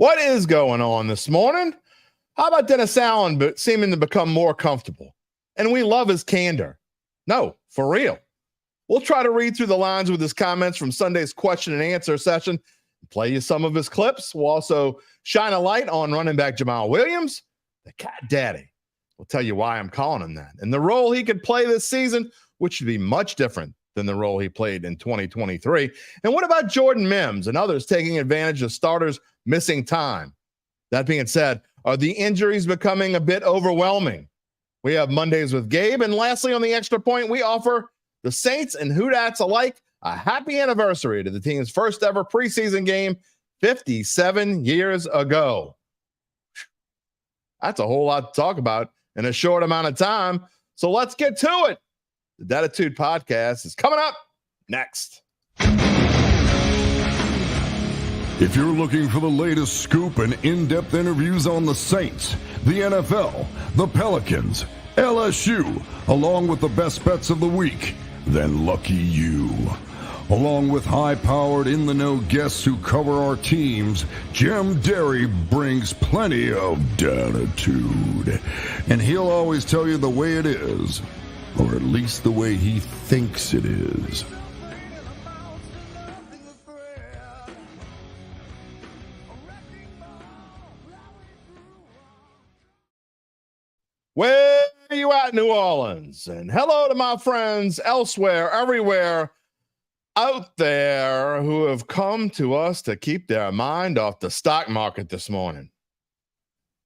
What is going on this morning? How about Dennis Allen seeming to become more comfortable? And we love his candor. No, for real. We'll try to read through the lines with his comments from Sunday's question and answer session, play you some of his clips. We'll also shine a light on running back Jamaal Williams, the cat daddy. We'll tell you why I'm calling him that. And the role he could play this season, which should be much different than the role he played in 2023. And what about Jordan Mims and others taking advantage of starters missing time? That being said, are the injuries becoming a bit overwhelming? We have Mondays with Gabe. And lastly, on the extra point, we offer the Saints and Hoodats alike a happy anniversary to the team's first ever preseason game 57 years ago. That's a whole lot to talk about in a short amount of time. So let's get to it. The Dattitude podcast is coming up next. If you're looking for the latest scoop and in-depth interviews on the Saints, the NFL, the Pelicans, LSU, along with the best bets of the week, then lucky you. Along with high-powered, in-the-know guests who cover our teams, Jim Derry brings plenty of Dattitude. And he'll always tell you the way it is, or at least the way he thinks it is. Where are you at, New Orleans? And hello to my friends elsewhere, everywhere out there who have come to us to keep their mind off the stock market this morning.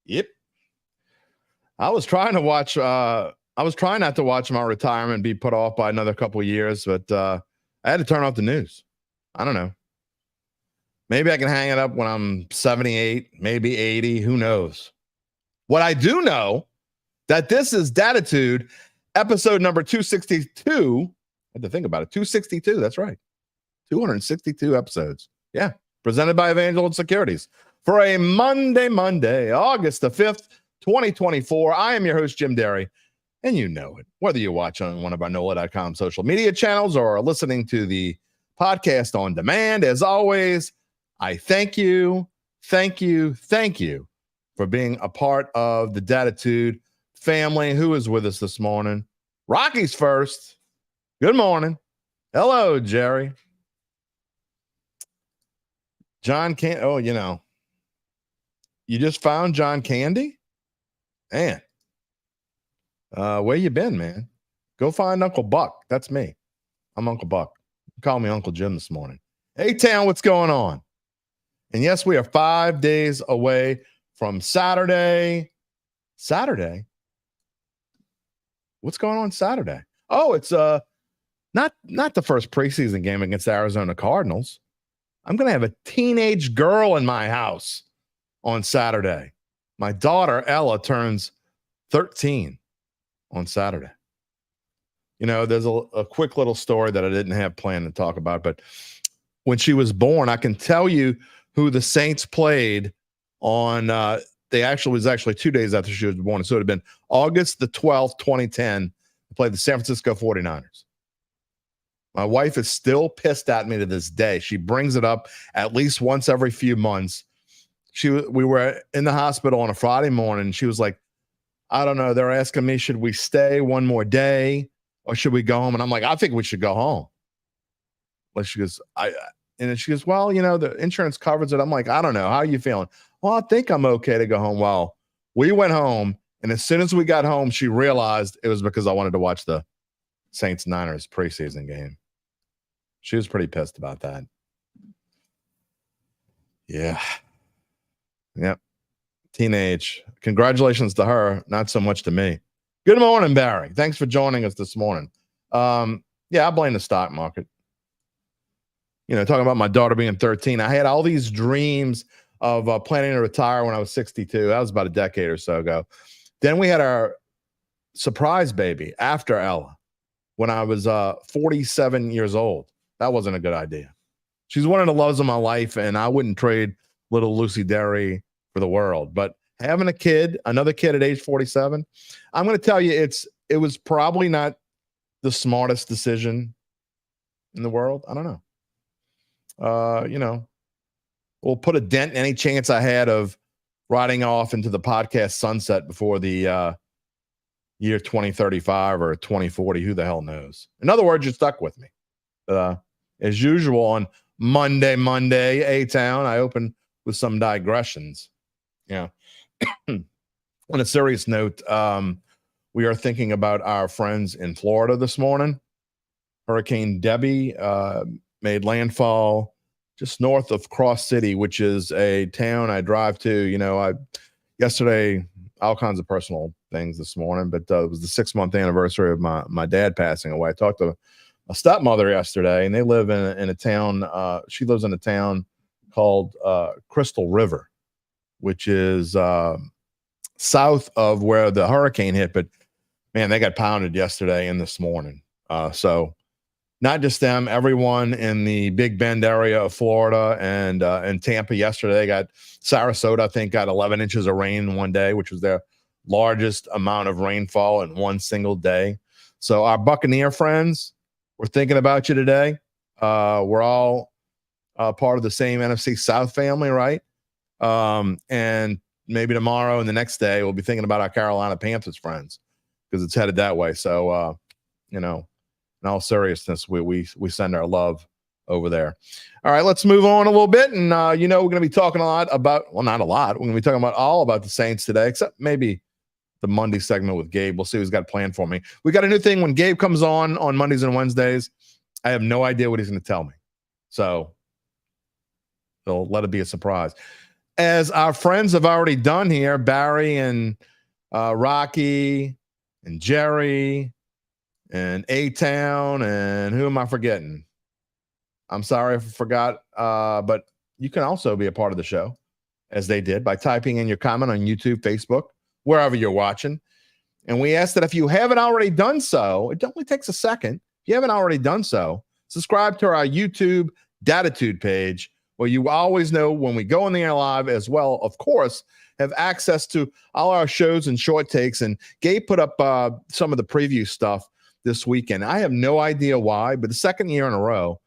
Yep. I was trying not to watch my retirement be put off by another couple of years, but I had to turn off the news. I don't know. Maybe I can hang it up when I'm 78, maybe 80. Who knows? What I do know, that this is Dattitude, episode number 262. I had to think about it. 262, that's right. 262 episodes. Yeah, presented by Evangeline Securities. For a Monday, August the 5th, 2024, I am your host, Jim Derry, and you know it. Whether you watch on one of our NOLA.com social media channels or are listening to the podcast on demand, as always, I thank you for being a part of the Dattitude family. Who is with us this morning? Rocky's first. Good morning. Hello, Jerry. John Candy. Oh, you just found John Candy? Man. Where you been, man? Go find Uncle Buck. That's me. I'm Uncle Buck. Call me Uncle Jim this morning. Hey, town, what's going on? And yes, we are 5 days away from Saturday. Saturday? What's going on Saturday? Oh, it's not the first preseason game against the Arizona Cardinals. I'm going to have a teenage girl in my house on Saturday. My daughter, Ella, turns 13 on Saturday. There's a quick little story that I didn't have planned to talk about, but when she was born, I can tell you who the Saints played on it was actually 2 days after she was born. So it would have been August the 12th, 2010. They played the San Francisco 49ers. My wife is still pissed at me to this day. She brings it up at least once every few months. We were in the hospital on a Friday morning. And she was like, I don't know. They're asking me, should we stay one more day or should we go home? And I'm like, I think we should go home. Well, she goes, and then she goes, well, the insurance covers it. I'm like, I don't know. How are you feeling? Well, I think I'm okay to go home. Well, we went home, and as soon as we got home, she realized it was because I wanted to watch the Saints-Niners preseason game. She was pretty pissed about that. Yeah. Yep. Teenage. Congratulations to her, not so much to me. Good morning, Barry. Thanks for joining us this morning. I blame the stock market. Talking about my daughter being 13, I had all these dreams of planning to retire when I was 62. That was about a decade or so ago. Then we had our surprise baby after Ella when I was 47 years old. That wasn't a good idea. She's one of the loves of my life, and I wouldn't trade little Lucy Derry for the world. But having another kid at age 47, I'm going to tell you, it was probably not the smartest decision in the world. I don't know. will put a dent in any chance I had of riding off into the podcast sunset before the year 2035 or 2040. Who the hell knows? In other words, you're stuck with me. As usual on Monday, A-Town, I open with some digressions. Yeah. On a serious note, we are thinking about our friends in Florida this morning. Hurricane Debbie made landfall just north of Cross City, which is a town I drive to. Yesterday, all kinds of personal things this morning, but it was the 6-month anniversary of my dad passing away. I talked to a stepmother yesterday, and they live in a town. She lives in a town called Crystal River, which is south of where the hurricane hit. But man, they got pounded yesterday and this morning. So not just them, everyone in the Big Bend area of Florida and Tampa yesterday Sarasota, I think, got 11 inches of rain in one day, which was their largest amount of rainfall in one single day. So our Buccaneer friends, we're thinking about you today. We're all part of the same NFC South family, right? And maybe tomorrow and the next day, we'll be thinking about our Carolina Panthers friends because it's headed that way. So, in all seriousness, we send our love over there. All right, let's move on a little bit. And, we're going to be talking a lot about, well, not a lot. We're going to be talking all about the Saints today, except maybe the Monday segment with Gabe. We'll see who's got planned for me. We got a new thing when Gabe comes on Mondays and Wednesdays. I have no idea what he's going to tell me. So they'll let it be a surprise. As our friends have already done here, Barry and Rocky and Jerry and A-Town, and who am I forgetting? I'm sorry if I forgot, but you can also be a part of the show, as they did, by typing in your comment on YouTube, Facebook, wherever you're watching. And we ask that if you haven't already done so, it only takes a second. If you haven't already done so, subscribe to our YouTube Dattitude page, where you always know when we go in the air live, as well, of course, have access to all our shows and short takes. And Gabe put up some of the preview stuff this weekend. I have no idea why, but the second year in a row,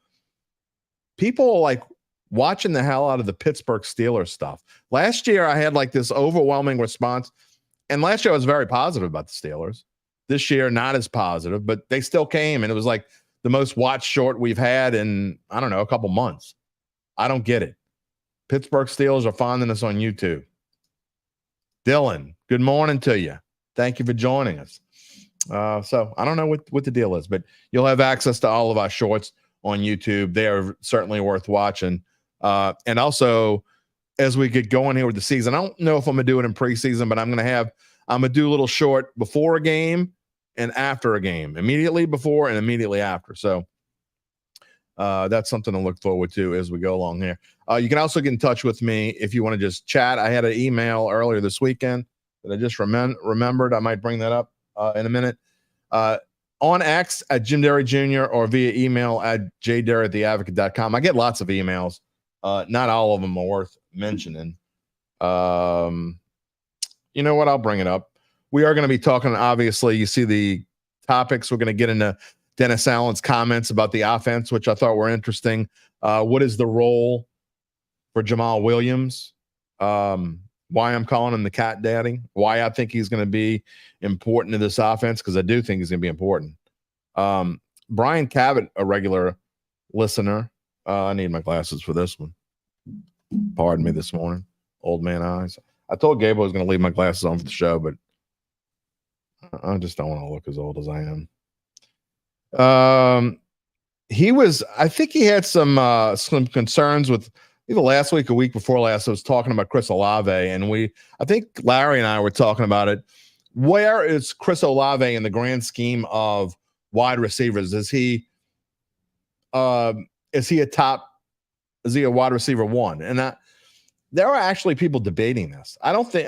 people are like watching the hell out of the Pittsburgh Steelers stuff. Last year, I had like this overwhelming response. And last year, I was very positive about the Steelers. This year, not as positive, but they still came. And it was like the most watched short we've had in, I don't know, a couple months. I don't get it. Pittsburgh Steelers are finding us on YouTube. Dylan, good morning to you. Thank you for joining us. So I don't know what the deal is, but you'll have access to all of our shorts on YouTube. They are certainly worth watching. And also, as we get going here with the season, I don't know if I'm going to do it in preseason, but I'm going to do a little short before a game and after a game, immediately before and immediately after. So that's something to look forward to as we go along here. You can also get in touch with me if you want to just chat. I had an email earlier this weekend that I just remembered. I might bring that up in a minute. On X at Jim Derry Jr. or via email at jderry@theadvocate.com. I get lots of emails. Not all of them are worth mentioning. You know what? I'll bring it up. We are going to be talking, obviously, you see the topics. We're going to get into Dennis Allen's comments about the offense, which I thought were interesting. What is the role for Jamaal Williams? Why I'm calling him the cat daddy? Why I think he's going to be important to this offense, because I do think he's going to be important. Brian Cabot, a regular listener. I need my glasses for this one. Pardon me this morning. Old man eyes. I told Gabe I was going to leave my glasses on for the show, but I just don't want to look as old as I am. I think he had some concerns with either last week or week before last. I was talking about Chris Olave, and I think Larry and I were talking about it. Where is Chris Olave in the grand scheme of wide receivers? Is he a wide receiver one? And there are actually people debating this. I don't think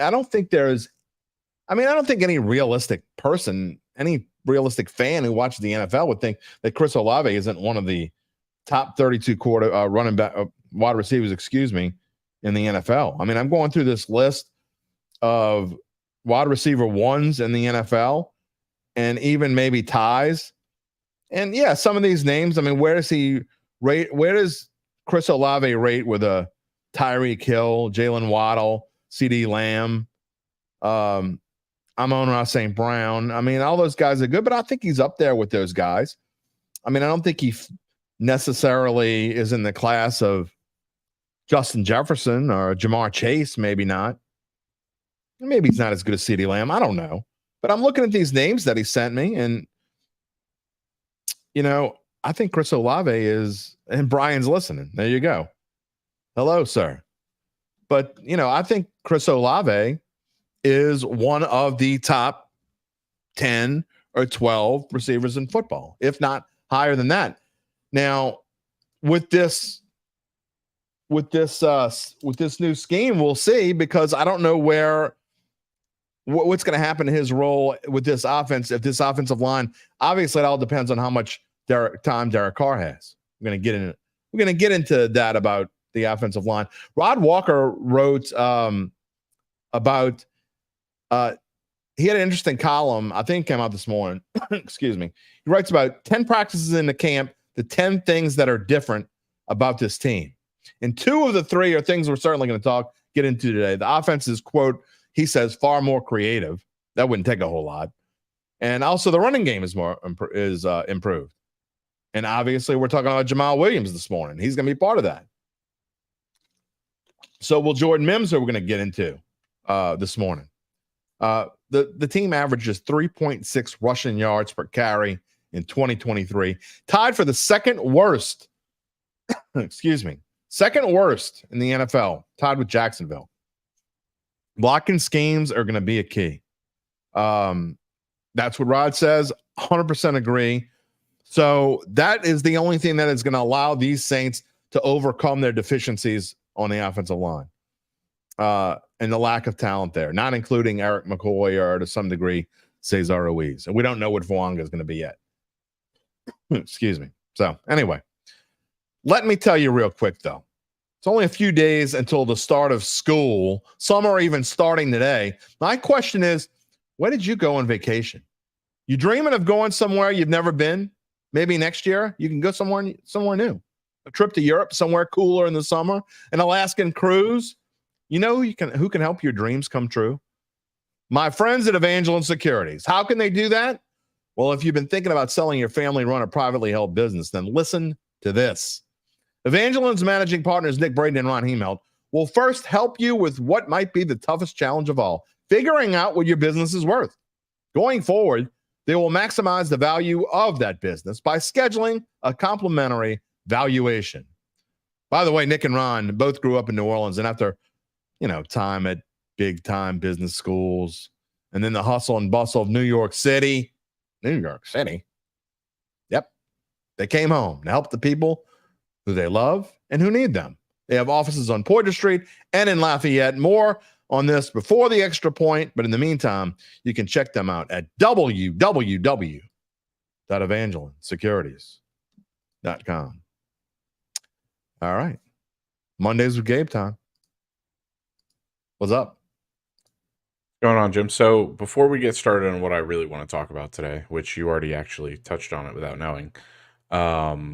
any realistic person, any realistic fan who watches the NFL would think that Chris Olave isn't one of the top 32 running back wide receivers, in the NFL. I mean, I'm going through this list of wide receiver ones in the NFL, and even maybe ties. And yeah, some of these names. I mean, where does he rate? Where does Chris Olave rate with a Tyreek Hill, Jalen Waddle, CD Lamb, Amon-Ra St. Brown. I mean, all those guys are good, but I think he's up there with those guys. I mean, I don't think he necessarily is in the class of Justin Jefferson or Jamar Chase, maybe not. Maybe he's not as good as CD Lamb. I don't know. But I'm looking at these names that he sent me, and, I think Chris Olave is, and Brian's listening. There you go. Hello, sir. But, I think Chris Olave is one of the top 10 or 12 receivers in football, if not higher than that. Now, with this new scheme, we'll see, because I don't know what's going to happen to his role with this offense. If this offensive line, obviously it all depends on how much time Derek Carr has. We're going to get into that about the offensive line. Rod Walker wrote about he had an interesting column, I think came out this morning. Excuse me. He writes about 10 practices in the camp, the 10 things that are different about this team. And 2 of the 3 are things we're certainly going to get into today. The offense is, quote, he says, far more creative. That wouldn't take a whole lot. And also the running game is improved. And obviously we're talking about Jamaal Williams this morning. He's going to be part of that. So will Jordan Mims, who we're going to get into this morning. The team averages 3.6 rushing yards per carry in 2023, tied for the second worst. Second worst in the NFL, tied with Jacksonville. Blocking schemes are going to be a key. That's what Rod says. 100% agree. So that is the only thing that is going to allow these Saints to overcome their deficiencies on the offensive line. And the lack of talent there, not including Eric McCoy or to some degree Cesar Ruiz. And we don't know what Fuanga is going to be yet. Excuse me. So anyway, let me tell you real quick, though. It's only a few days until the start of school. Some are even starting today. My question is, where did you go on vacation? You dreaming of going somewhere you've never been? Maybe next year you can go somewhere new. A trip to Europe, somewhere cooler in the summer, an Alaskan cruise. You know who can help your dreams come true? My friends at Evangeline Securities. How can they do that? Well, if you've been thinking about selling your family-run or privately held business, then listen to this. Evangeline's managing partners, Nick Braden and Ron Hemelt, will first help you with what might be the toughest challenge of all, figuring out what your business is worth. Going forward, they will maximize the value of that business by scheduling a complimentary valuation. By the way, Nick and Ron both grew up in New Orleans, and after time at big time business schools, and then the hustle and bustle of New York City. Yep. They came home to help the people who they love and who need them. They have offices on Poydras Street and in Lafayette. More on this before the extra point, but in the meantime, you can check them out at www.evangelinesecurities.com. All right. Mondays with Gabe time. What's up? What's going on, Jim? So before we get started on what I really want to talk about today, which you already actually touched on it without knowing,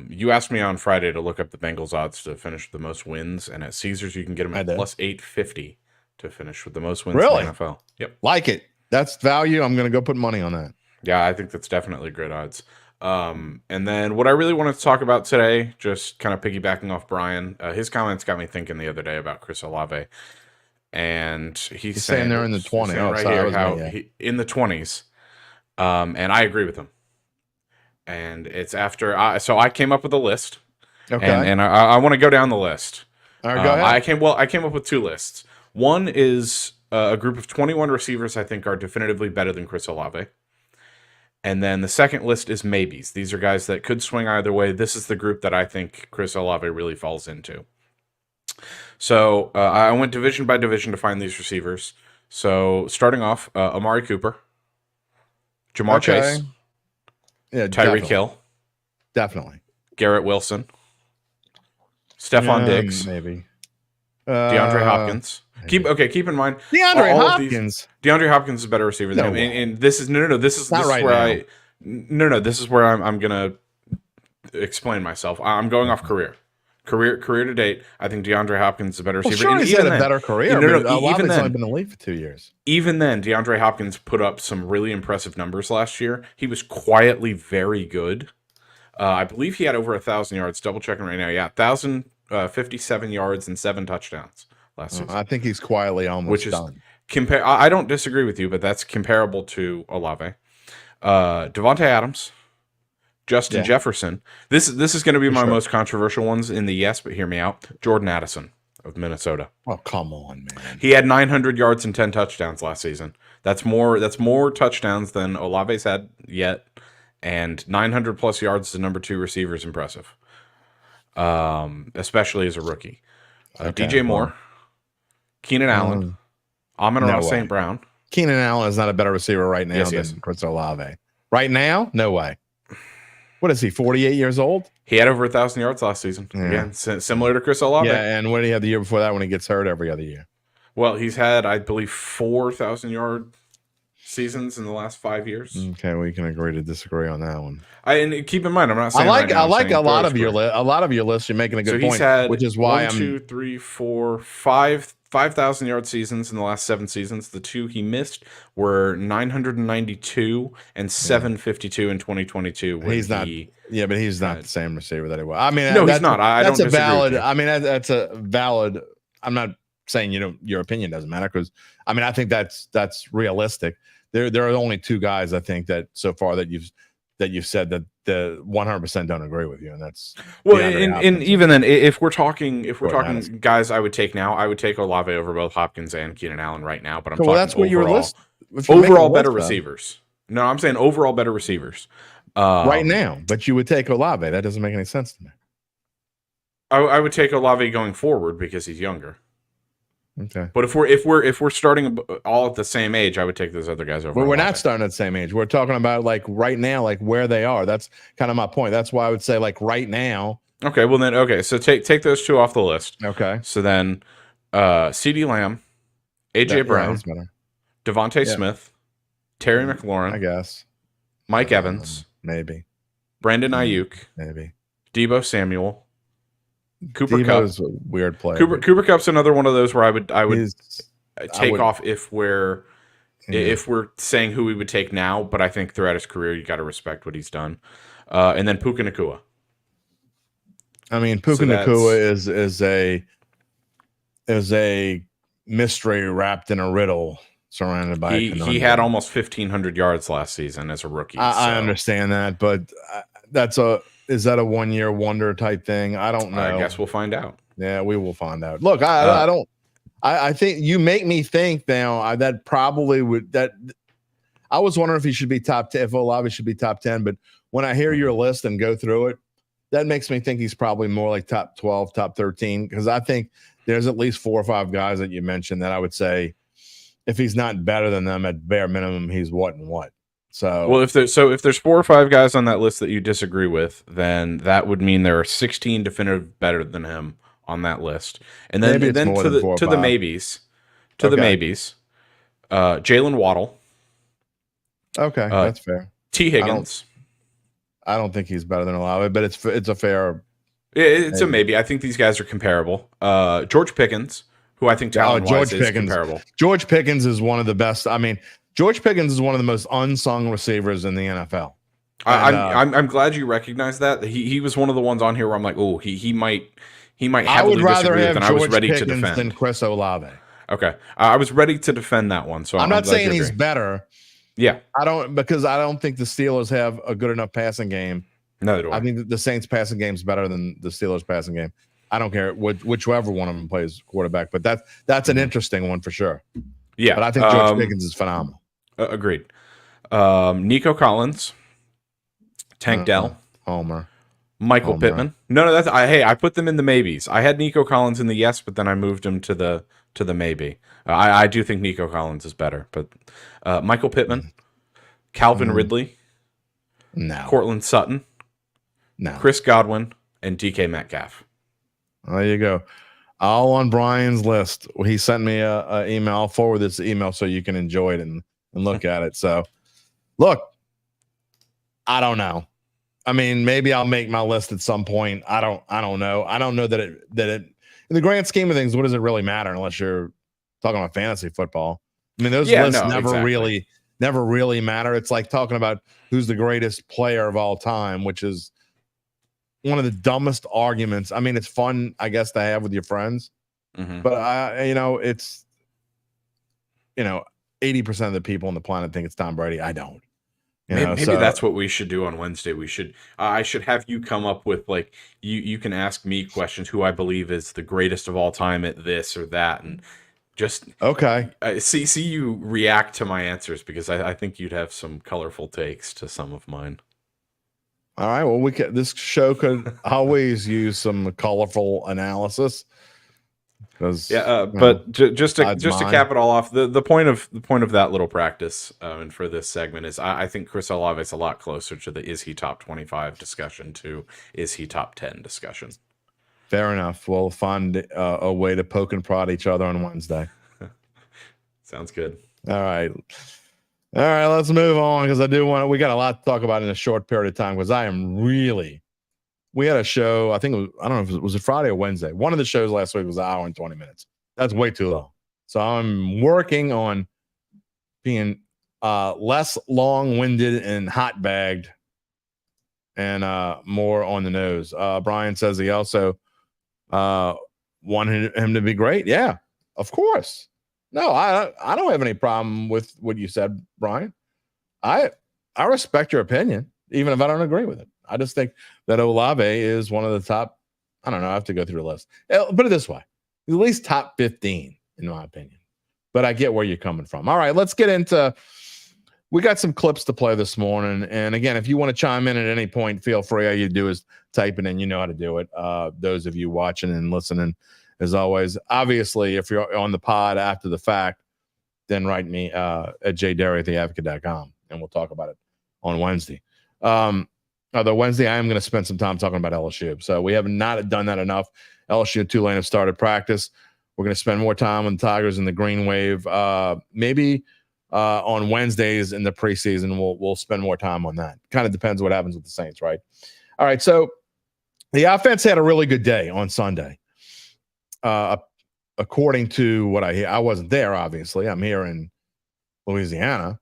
you asked me on Friday to look up the Bengals odds to finish with the most wins, and at Caesars you can get them at plus 850 to finish with the most wins in the NFL. Yep. Like it. That's value. I'm going to go put money on that. Yeah, I think that's definitely great odds. And then what I really wanted to talk about today, just kind of piggybacking off Brian, his comments got me thinking the other day about Chris Olave. And he's saying they're in the 20s. Right here, how in the 20s. And I agree with him. And it's after so I came up with a list. Okay. And I want to go down the list. All right, go ahead. I came up with 2 lists. One is a group of 21 receivers I think are definitively better than Chris Olave. And then the second list is maybes. These are guys that could swing either way. This is the group that I think Chris Olave really falls into. So I went division by division to find these receivers. So starting off, Amari Cooper, Jamar Chase, Tyreek Hill, definitely, Garrett Wilson, Stephon Diggs, maybe, DeAndre Hopkins. Keep in mind DeAndre Hopkins. DeAndre Hopkins is a better receiver than him. And this is this is where I'm gonna explain myself. I'm going off career. Career to date, I think DeAndre Hopkins is a better receiver. Well, sure, he's had a better career. Even then, only been in the league for 2 years. Even then, DeAndre Hopkins put up some really impressive numbers last year. He was quietly very good. I believe he had over 1,000 yards. Double checking right now. Yeah, 1,057 yards and 7 touchdowns last season. I think he's quietly almost done. I don't disagree with you, but that's comparable to Olave. Devontae Adams. Justin Jefferson. This is going to be my most controversial ones in the yes, but hear me out. Jordan Addison of Minnesota. Oh, come on, man. He had 900 yards and 10 touchdowns last season. That's more touchdowns than Olave's had yet, and 900 plus yards as the number 2 receiver is impressive. Especially as a rookie. DJ Moore, Keenan Allen, Amon-Ra St. Brown. Keenan Allen is not a better receiver right now than Chris Olave. Right now? No way. What is he, 48 years old? He had over 1,000 yards last season. Yeah. Again, similar to Chris Olave. Yeah, and what did he have the year before that when he gets hurt every other year? Well, he's had, I believe, 4,000-yard seasons in the last 5 years. Okay, we can agree to disagree on that one. And keep in mind, I'm not saying I like a lot of your lists. You're making a good point, he's had which is why 5,000-yard seasons in the last 7 seasons. The 2 he missed were 992 and 752 in 2022. He's not. Yeah, but he's not the same receiver that he was. I mean, no, he's not. That's a valid. I mean, that's a valid. I'm not saying your opinion doesn't matter, because I mean, I think that's realistic. There are only 2 guys I think that so far that you've said that the 100% don't agree with you, and that's and even then, if we're talking guys I would take now, I would take Olave over both Hopkins and Keenan Allen right now. But I'm talking that's what overall, your list. Overall better receivers. No, I'm saying overall better receivers right now. But you would take Olave. That doesn't make any sense to me. I would take Olave going forward because he's younger. Okay, but if we're starting all at the same age, I would take those other guys over. Well, we're not starting at the same age. We're talking about like right now, like where they are. That's kind of my point. That's why I would say like right now. Okay, well then, so take those 2 off the list. Okay, so then, CeeDee Lamb, AJ Brown, Devontae Smith, Terry McLaurin, I guess, Mike Evans, maybe, Brandon Ayuk, maybe, Deebo Samuel. Cooper Kupp's Kupp, a weird player. Cooper Kupp's another one of those where I would take off if we're saying who we would take now, but I think throughout his career you got to respect what he's done. And then Puka Nacua. I mean, Puka Nacua is a mystery wrapped in a riddle surrounded by. He had almost 1,500 yards last season as a rookie. I understand that, but is that a 1-year wonder type thing? I don't know. I guess we'll find out. Yeah, we will find out. Look, I think you make me think now that probably would I was wondering if he should be top 10, if Olave should be top 10, but when I hear your list and go through it, that makes me think he's probably more like top 12, top 13, because I think there's at least 4 or 5 guys that you mentioned that I would say if he's not better than them at bare minimum, he's what and what. So well, if there's 4 or 5 guys on that list that you disagree with, then that would mean there are 16 definitive better than him on that list. And then to the maybes, Jalen Waddle. Okay, that's fair. T. Higgins. I don't think he's better than Olave, but it's a fair. It's a maybe. I think these guys are comparable. George Pickens, who I think talent-wise is comparable. George Pickens is one of the best. I mean, George Pickens is one of the most unsung receivers in the NFL. I'm glad you recognize that. He was one of the ones on here where I'm like, oh, he might I would rather have George Pickens to defend than Chris Olave. Okay, I was ready to defend that one. So I'm not saying he's better. Yeah, I don't think the Steelers have a good enough passing game. Neither do I. I think the Saints passing game is better than the Steelers passing game. I don't care whichever one of them plays quarterback, but that's an interesting one for sure. Yeah, but I think George Pickens is phenomenal. Agreed. Nico Collins, Tank Dell, Homer, Michael Pittman. No, I put them in the maybes. I had Nico Collins in the yes, but then I moved him to the maybe. I do think Nico Collins is better, but Michael Pittman, Calvin Ridley, no, Cortland Sutton, no, Chris Godwin, and DK Metcalf. There you go. All on Brian's list. He sent me a email. I'll forward this email so you can enjoy it and look at it. So, look, I don't know. I mean, maybe I'll make my list at some point. I don't know. I don't know that it in the grand scheme of things, what does it really matter unless you're talking about fantasy football? I mean, those lists never really matter. It's like talking about who's the greatest player of all time, which is one of the dumbest arguments. I mean, it's fun, I guess, to have with your friends, but it's 80% of the people on the planet think it's Tom Brady. I don't. Maybe that's what we should do on Wednesday. I should have you come up with, like, you can ask me questions who I believe is the greatest of all time at this or that, and just see you react to my answers, because I think you'd have some colorful takes to some of mine. All right. Well, this show could always use some colorful analysis. But just to cap it all off, the point of that little practice and for this segment is I think Chris Olave is a lot closer to the is he top 25 discussion to is he top 10 discussion. Fair enough. We'll find a way to poke and prod each other on Wednesday. Sounds good. All right. Let's move on, because we got a lot to talk about in a short period of time, because we had a show, I don't know if it was Friday or Wednesday. One of the shows last week was an hour and 20 minutes. That's way too long. So I'm working on being less long-winded and hot-bagged and more on the nose. Brian says he also wanted him to be great. Yeah, of course. No, I don't have any problem with what you said, Brian. I respect your opinion, even if I don't agree with it. I just think that Olave is one of the top. I don't know. I have to go through the list. Put it this way: he's at least top 15, in my opinion. But I get where you're coming from. All right, let's get into. We got some clips to play this morning, and again, if you want to chime in at any point, feel free. All you do is type it in. You know how to do it. Those of you watching and listening, as always. Obviously, if you're on the pod after the fact, then write me at jderry@theadvocate.com, and we'll talk about it on Wednesday. Although Wednesday, I am going to spend some time talking about LSU. So we have not done that enough. LSU and Tulane have started practice. We're going to spend more time on the Tigers and the Green Wave. Maybe on Wednesdays in the preseason, we'll spend more time on that. Kind of depends what happens with the Saints, right? All right, so the offense had a really good day on Sunday. According to what I hear, I wasn't there, obviously. I'm here in Louisiana.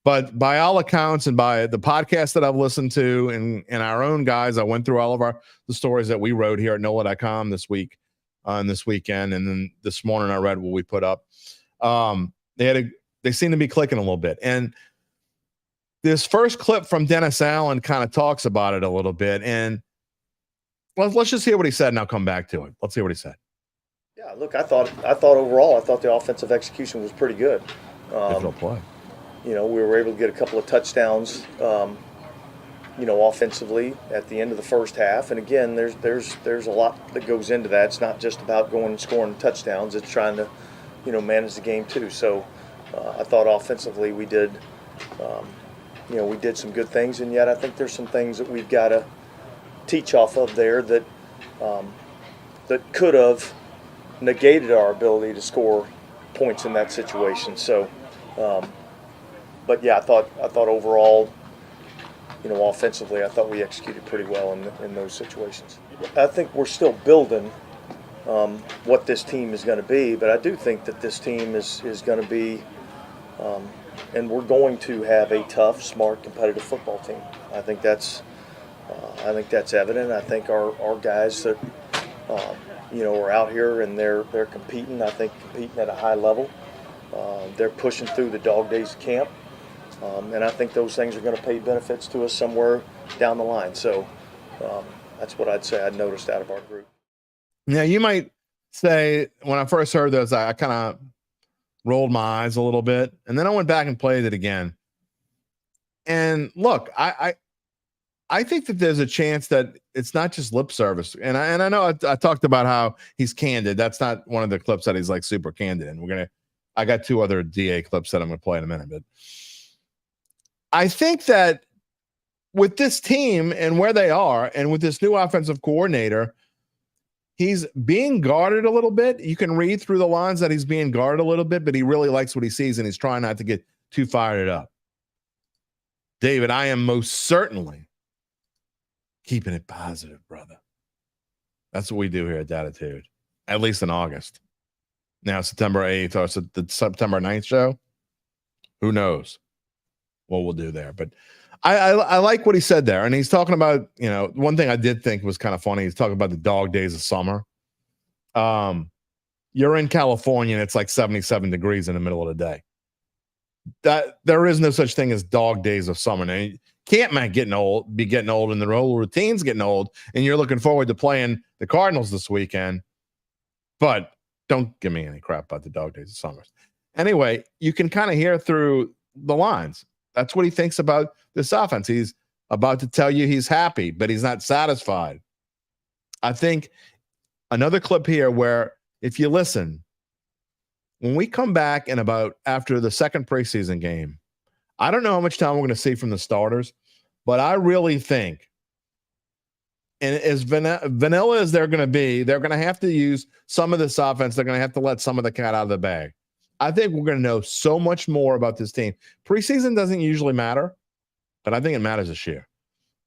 But by all accounts and by the podcast that I've listened to and our own guys, I went through all of the stories that we wrote here at NOLA.com this week and this weekend. And then this morning I read what we put up. They seem to be clicking a little bit. And this first clip from Dennis Allen kind of talks about it a little bit. And let's just hear what he said, and I'll come back to it. Let's hear what he said. Yeah, look, I thought overall, the offensive execution was pretty good. Play. We were able to get a couple of touchdowns, offensively at the end of the first half. And again, there's a lot that goes into that. It's not just about going and scoring touchdowns. It's trying to, manage the game too. So I thought offensively we did, we did some good things. And yet I think there's some things that we've got to teach off of there that that could have negated our ability to score points in that situation. So. But yeah, I thought overall, offensively, I thought we executed pretty well in those situations. I think we're still building what this team is going to be, but I do think that this team is going to be, and we're going to have a tough, smart, competitive football team. I think that's evident. I think our guys that are out here and they're competing. I think competing at a high level. They're pushing through the dog days of camp. And I think those things are going to pay benefits to us somewhere down the line. So that's what I'd say I'd noticed out of our group. Yeah, you might say when I first heard those, I kind of rolled my eyes a little bit. And then I went back and played it again. And look, I think that there's a chance that it's not just lip service. And I know I talked about how he's candid. That's not one of the clips that he's like super candid. And I got two other DA clips that I'm going to play in a minute. But I think that with this team and where they are, and with this new offensive coordinator, he's being guarded a little bit. You can read through the lines that he's being guarded a little bit, but he really likes what he sees, and he's trying not to get too fired up. David, I am most certainly keeping it positive, brother. That's what we do here at Dattitude, at least in August. Now, September 8th or the September 9th show, who knows what we'll do there. But I like what he said there. And he's talking about, one thing I did think was kind of funny. He's talking about the dog days of summer. You're in California and it's like 77 degrees in the middle of the day. That there is no such thing as dog days of summer. Now, you can't be getting old, and the whole routine's getting old, and you're looking forward to playing the Cardinals this weekend. But don't give me any crap about the dog days of summer. Anyway, you can kind of hear through the lines. That's what he thinks about this offense. He's about to tell you he's happy, but he's not satisfied. I think another clip here where if you listen, when we come back after the second preseason game, I don't know how much time we're going to see from the starters, but I really think, and as vanilla as they're going to be, they're going to have to use some of this offense. They're going to have to let some of the cat out of the bag. I think we're going to know so much more about this team. Preseason doesn't usually matter, but I think it matters this year.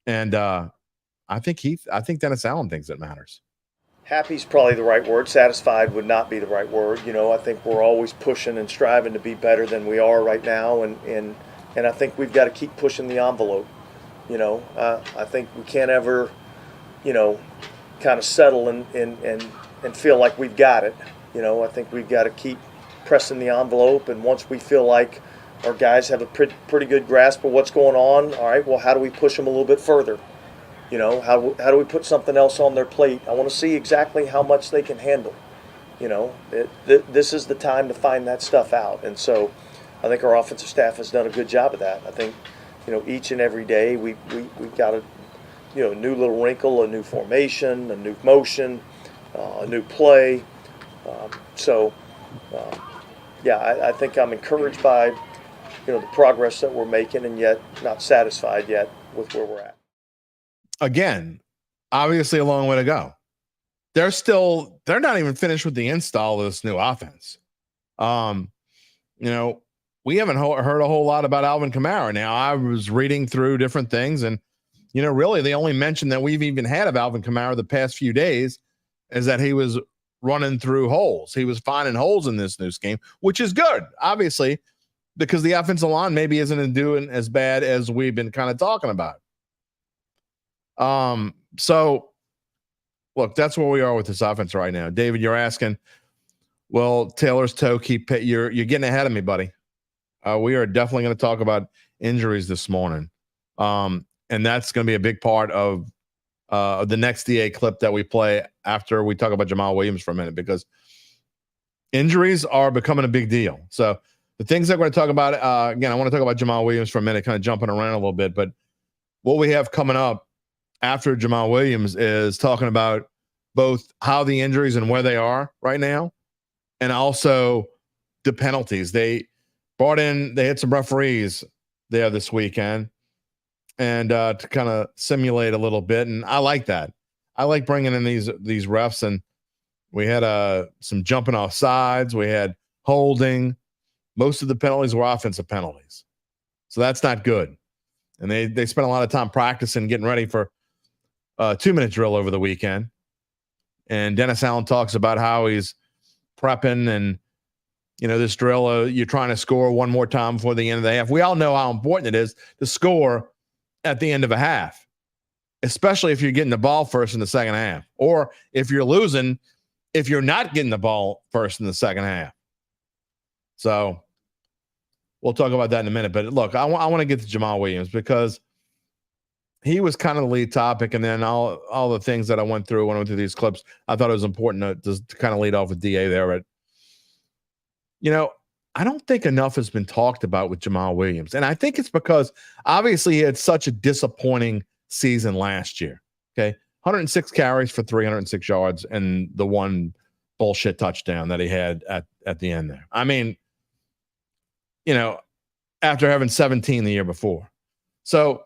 And I think Dennis Allen thinks it matters. Happy's probably the right word. Satisfied would not be the right word. I think we're always pushing and striving to be better than we are right now, and I think we've got to keep pushing the envelope. I think we can't ever, kind of settle and feel like we've got it. I think we've got to keep pressing the envelope, and once we feel like our guys have a pretty good grasp of what's going on, all right, well, how do we push them a little bit further? How do we put something else on their plate? I want to see exactly how much they can handle. This is the time to find that stuff out. And so I think our offensive staff has done a good job of that. I think, each and every day we've got a new little wrinkle, a new formation, a new motion, a new play. I think I'm encouraged by, the progress that we're making, and yet not satisfied yet with where we're at. Again, obviously a long way to go. They're not even finished with the install of this new offense. We haven't heard a whole lot about Alvin Kamara. Now, I was reading through different things, and, really the only mention that we've even had of Alvin Kamara the past few days is that he was running through holes. He was finding holes in this new scheme, which is good, obviously, because the offensive line maybe isn't doing as bad as we've been kind of talking about. So look, that's where we are with this offense right now. David, you're asking, well, Taylor's toe you're getting ahead of me, buddy. We are definitely going to talk about injuries this morning. And that's going to be a big part of the next DA clip that we play after we talk about Jamaal Williams for a minute, because injuries are becoming a big deal. So the things that we're going to talk about, again, I want to talk about Jamaal Williams for a minute, kind of jumping around a little bit, but what we have coming up after Jamaal Williams is talking about both how the injuries and where they are right now, and also the penalties. They had some referees there this weekend, and to kind of simulate a little bit. And I like that. I like bringing in these refs, and we had some jumping off sides. We had holding. Most of the penalties were offensive penalties. So that's not good. And they spent a lot of time practicing, getting ready for 2-minute drill over the weekend. And Dennis Allen talks about how he's prepping, and, this drill, you're trying to score one more time before the end of the half. We all know how important it is to score at the end of a half, especially if you're getting the ball first in the second half, or if you're losing, if you're not getting the ball first in the second half. So we'll talk about that in a minute. But look, I want to get to Jamaal Williams, because he was kind of the lead topic, and then all the things that I went through when I went through these clips, I thought it was important to kind of lead off with DA there. But, I don't think enough has been talked about with Jamaal Williams. And I think it's because obviously he had such a disappointing season last year. Okay. 106 carries for 306 yards and the one bullshit touchdown that he had at the end there. I mean, after having 17 the year before. So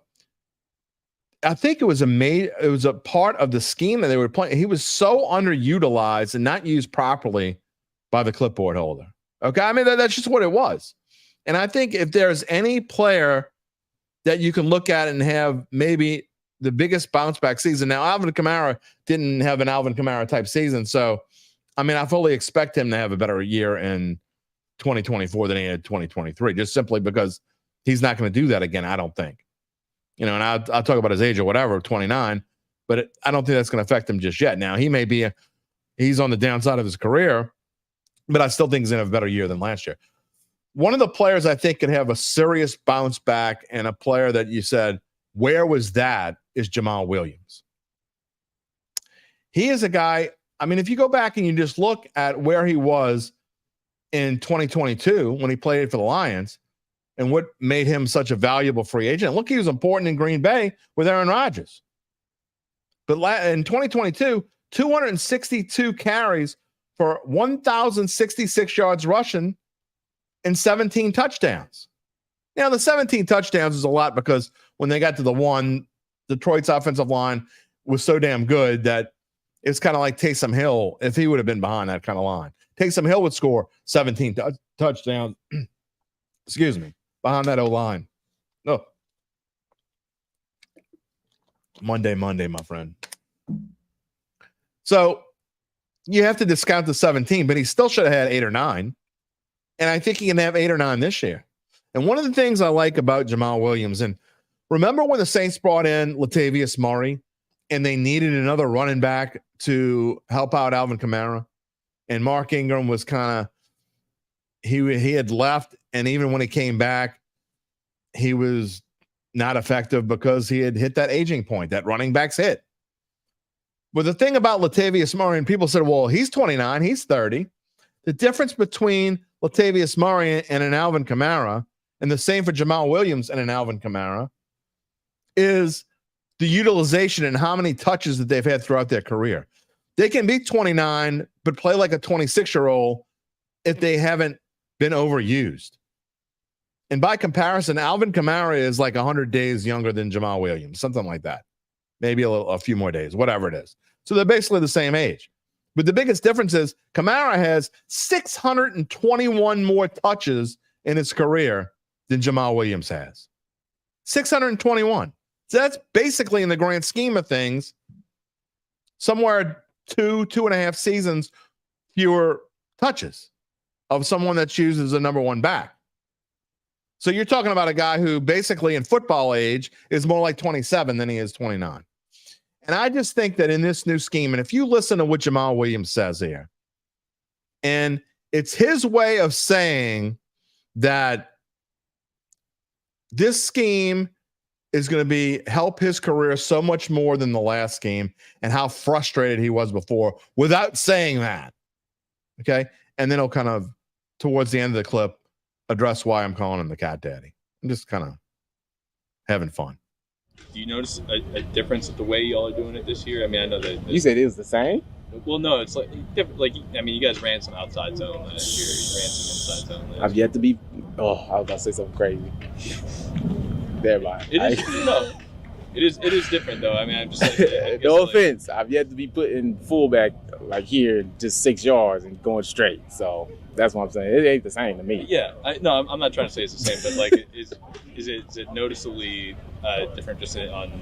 I think it was a part of the scheme that they were playing. He was so underutilized and not used properly by the clipboard holder. Okay. I mean, that's just what it was. And I think if there's any player that you can look at and have maybe the biggest bounce back season. Now, Alvin Kamara didn't have an Alvin Kamara type season. So, I mean, I fully expect him to have a better year in 2024 than he had 2023, just simply because he's not going to do that again, I don't think. And I'll talk about his age or whatever, 29, but I don't think that's going to affect him just yet. Now, he may be he's on the downside of his career, but I still think he's going to have a better year than last year. One of the players I think could have a serious bounce back, and a player that you said, where was that, is Jamaal Williams. He is a guy, I mean, if you go back and you just look at where he was in 2022 when he played for the Lions and what made him such a valuable free agent. Look, he was important in Green Bay with Aaron Rodgers. But in 2022, 262 carries for 1,066 yards rushing and 17 touchdowns. Now, the 17 touchdowns is a lot because when they got to the one, Detroit's offensive line was so damn good that it's kind of like Taysom Hill if he would have been behind that kind of line. Taysom Hill would score 17 touchdowns, excuse me, behind that O-line. No. Monday, my friend. So you have to discount the 17, but he still should have had 8 or 9. And I think he can have 8 or 9 this year. And one of the things I like about Jamaal Williams, and remember when the Saints brought in Latavius Murray and they needed another running back to help out Alvin Kamara? And Mark Ingram was kind of, he had left. And even when he came back, he was not effective because he had hit that aging point, that running back's hit. But the thing about Latavius Murray, and people said, well, he's 29, he's 30. The difference between Latavius Murray and an Alvin Kamara, and the same for Jamaal Williams and an Alvin Kamara, is the utilization and how many touches that they've had throughout their career. They can be 29, but play like a 26-year-old if they haven't been overused. And by comparison, Alvin Kamara is like 100 days younger than Jamaal Williams, something like that. Maybe a few more days, whatever it is. So they're basically the same age. But the biggest difference is Kamara has 621 more touches in his career than Jamaal Williams has. 621. So that's basically, in the grand scheme of things, somewhere 2.5 seasons fewer touches of someone that chooses a number one back. So you're talking about a guy who basically in football age is more like 27 than he is 29. And I just think that in this new scheme, and if you listen to what Jamaal Williams says here, and it's his way of saying that this scheme is going to help his career so much more than the last scheme, and how frustrated he was before without saying that. Okay. And then he'll kind of, towards the end of the clip, address why I'm calling him the cat daddy. I'm just kind of having fun. Do you notice a difference with the way y'all are doing it this year? I mean, I know that you said it was the same. Well, no, it's like different. Like, I mean, you guys ran some outside zone last year. You ran some inside zone last year. I've yet to be. Oh, I was about to say something crazy. Never mind. It is. No, it is different though. I mean, I'm just like, no offense. I've yet to be put in fullback like here, just 6 yards and going straight. So that's what I'm saying. It ain't the same to me. Yeah, I'm not trying to say it's the same, but like, is it noticeably different just on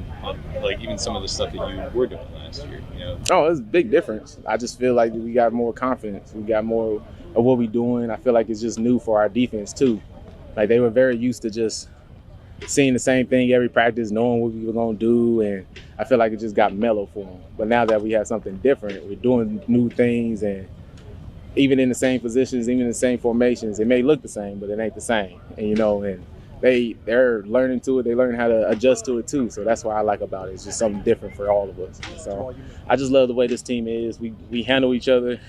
like even some of the stuff that you were doing last year? You know? Oh, it's a big difference. I just feel like we got more confidence. We got more of what we're doing. I feel like it's just new for our defense too. Like, they were very used to just seeing the same thing every practice, knowing what we were going to do, and I feel like it just got mellow for them. But now that we have something different, we're doing new things, and even in the same positions, even in the same formations, it may look the same, but it ain't the same. And, you know, and they're learning to it. They learn how to adjust to it too. So that's what I like about it. It's just something different for all of us. So I just love the way this team is. We handle each other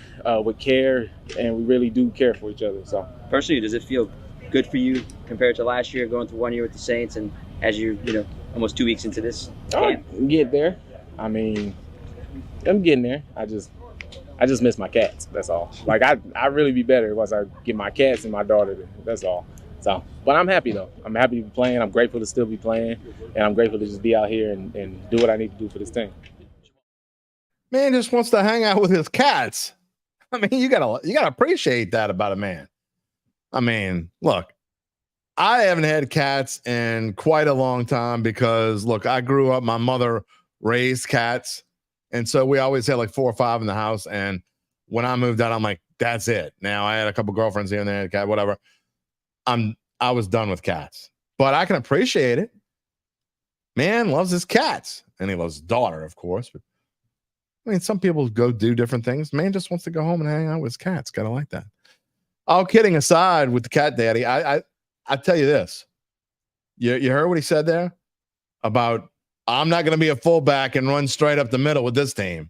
with care, and we really do care for each other. So personally, does it feel good for you compared to last year, going through 1 year with the Saints, and as you almost 2 weeks into this camp? Get there. I mean, I'm getting there. I just miss my cats. That's all. Like, I really be better once I get my cats and my daughter there. That's all. So, but I'm happy though. I'm happy to be playing. I'm grateful to still be playing, and I'm grateful to just be out here and do what I need to do for this team. Man just wants to hang out with his cats. I mean, you gotta appreciate that about a man. I mean, look, I haven't had cats in quite a long time because, look, I grew up, my mother raised cats. And so we always had like 4 or 5 in the house. And when I moved out, I'm like, that's it. Now I had a couple girlfriends here and there, cat, whatever. I was done with cats. But I can appreciate it. Man loves his cats. And he loves his daughter, of course. But I mean, some people go do different things. Man just wants to go home and hang out with his cats. Kind of like that. All kidding aside with the cat daddy, I tell you this. You heard what he said there about I'm not going to be a fullback and run straight up the middle with this team.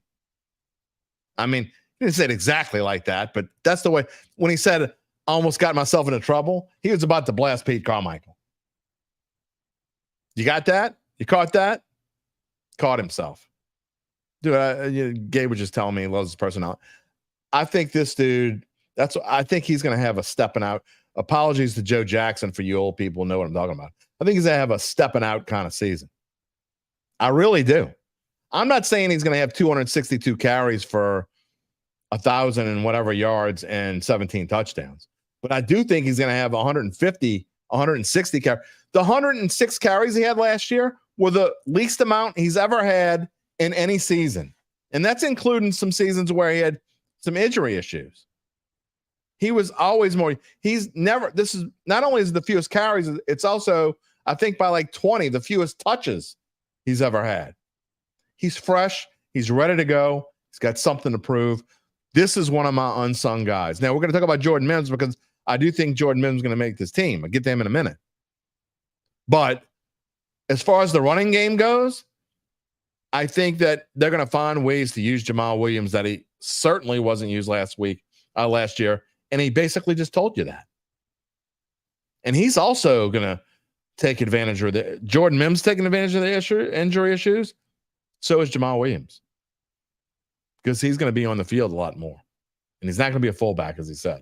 I mean, he didn't say it exactly like that, but that's the way. When he said, I almost got myself into trouble, he was about to blast Pete Carmichael. You got that? You caught that? Caught himself. Dude, Gabe was just telling me he loves his personality. I think this dude, I think he's going to have a stepping out. Apologies to Joe Jackson for you old people who know what I'm talking about. I think he's going to have a stepping out kind of season. I really do. I'm not saying he's going to have 262 carries for 1,000 and whatever yards and 17 touchdowns. But I do think he's going to have 150, 160 carries. The 106 carries he had last year were the least amount he's ever had in any season. And that's including some seasons where he had some injury issues. He was always more. He's never, this is not only is the fewest carries, it's also, I think by like 20, the fewest touches he's ever had. He's fresh. He's ready to go. He's got something to prove. This is one of my unsung guys. Now, we're going to talk about Jordan Mims because I do think Jordan Mims is going to make this team. I'll get to him in a minute. But as far as the running game goes, I think that they're going to find ways to use Jamaal Williams that he certainly wasn't used last year. And he basically just told you that. And he's also going to take advantage of the Jordan Mims taking advantage of the injury issues. So is Jamaal Williams. Because he's going to be on the field a lot more. And he's not going to be a fullback, as he said.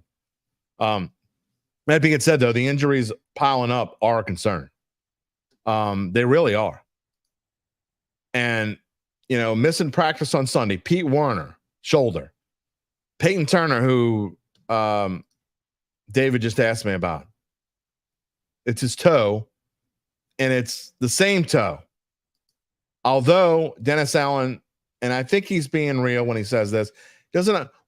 That being said, though, the injuries piling up are a concern. They really are. And, missing practice on Sunday. Pete Werner, shoulder. Peyton Turner, who David just asked me about. It's his toe, and it's the same toe. Although Dennis Allen, and I think he's being real when he says this,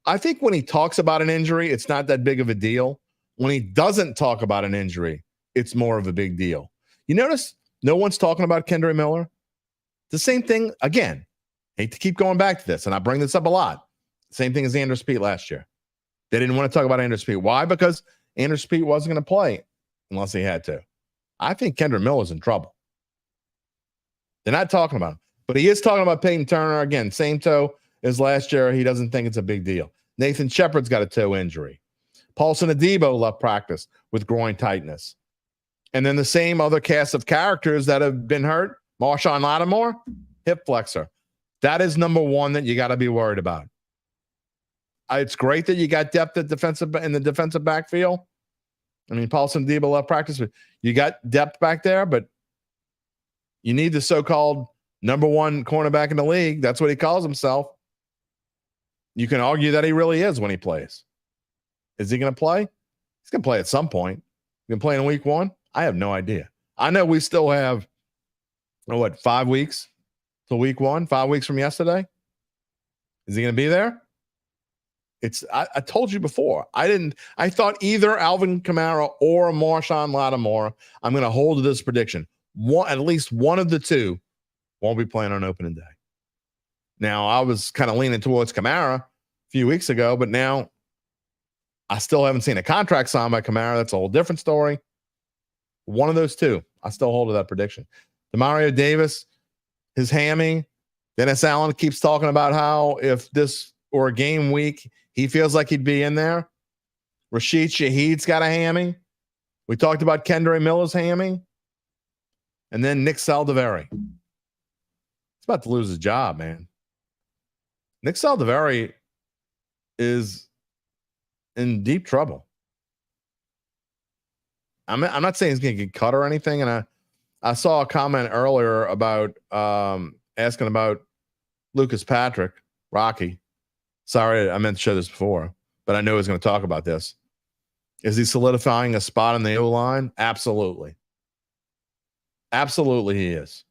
I think when he talks about an injury, it's not that big of a deal. When he doesn't talk about an injury, it's more of a big deal. You notice no one's talking about Kendra Miller? The same thing, again, hate to keep going back to this, and I bring this up a lot. Same thing as Andrews Pete last year. They didn't want to talk about Andrews Pete. Why? Because Andrews Pete wasn't going to play unless he had to. I think Kendra Miller's in trouble. They're not talking about him. But he is talking about Peyton Turner. Again, same toe as last year. He doesn't think it's a big deal. Nathan Shepard's got a toe injury. Paulson Adebo left practice with groin tightness. And then the same other cast of characters that have been hurt. Marshawn Lattimore, hip flexor. That is number one that you got to be worried about. It's great that you got depth in the defensive backfield. I mean, Paulson Adebo left practice, but you got depth back there, but you need the so-called number one cornerback in the league. That's what he calls himself. You can argue that he really is when he plays. Is he going to play? He's going to play at some point. He's going to play in week 1? I have no idea. I know we still have, 5 weeks till week 1? 5 weeks from yesterday? Is he going to be there? I told you before. I thought either Alvin Kamara or Marshawn Lattimore, I'm going to hold to this prediction. At least one of the two won't be playing on opening day. Now, I was kind of leaning towards Kamara a few weeks ago, but now I still haven't seen a contract signed by Kamara. That's a whole different story. One of those two, I still hold to that prediction. Demario Davis, his hammy. Dennis Allen keeps talking about how if this were a game week, he feels like he'd be in there. Rashid Shaheed's got a hammy. We talked about Kendra Miller's hammy. And then Nick Saldiveri. He's about to lose his job, man. Nick Saldiveri is in deep trouble. I'm not saying he's going to get cut or anything. And I saw a comment earlier about asking about Lucas Patrick, Rocky. Sorry, I meant to show this before, but I knew he was going to talk about this. Is he solidifying a spot in the O-line? Absolutely. Absolutely he is.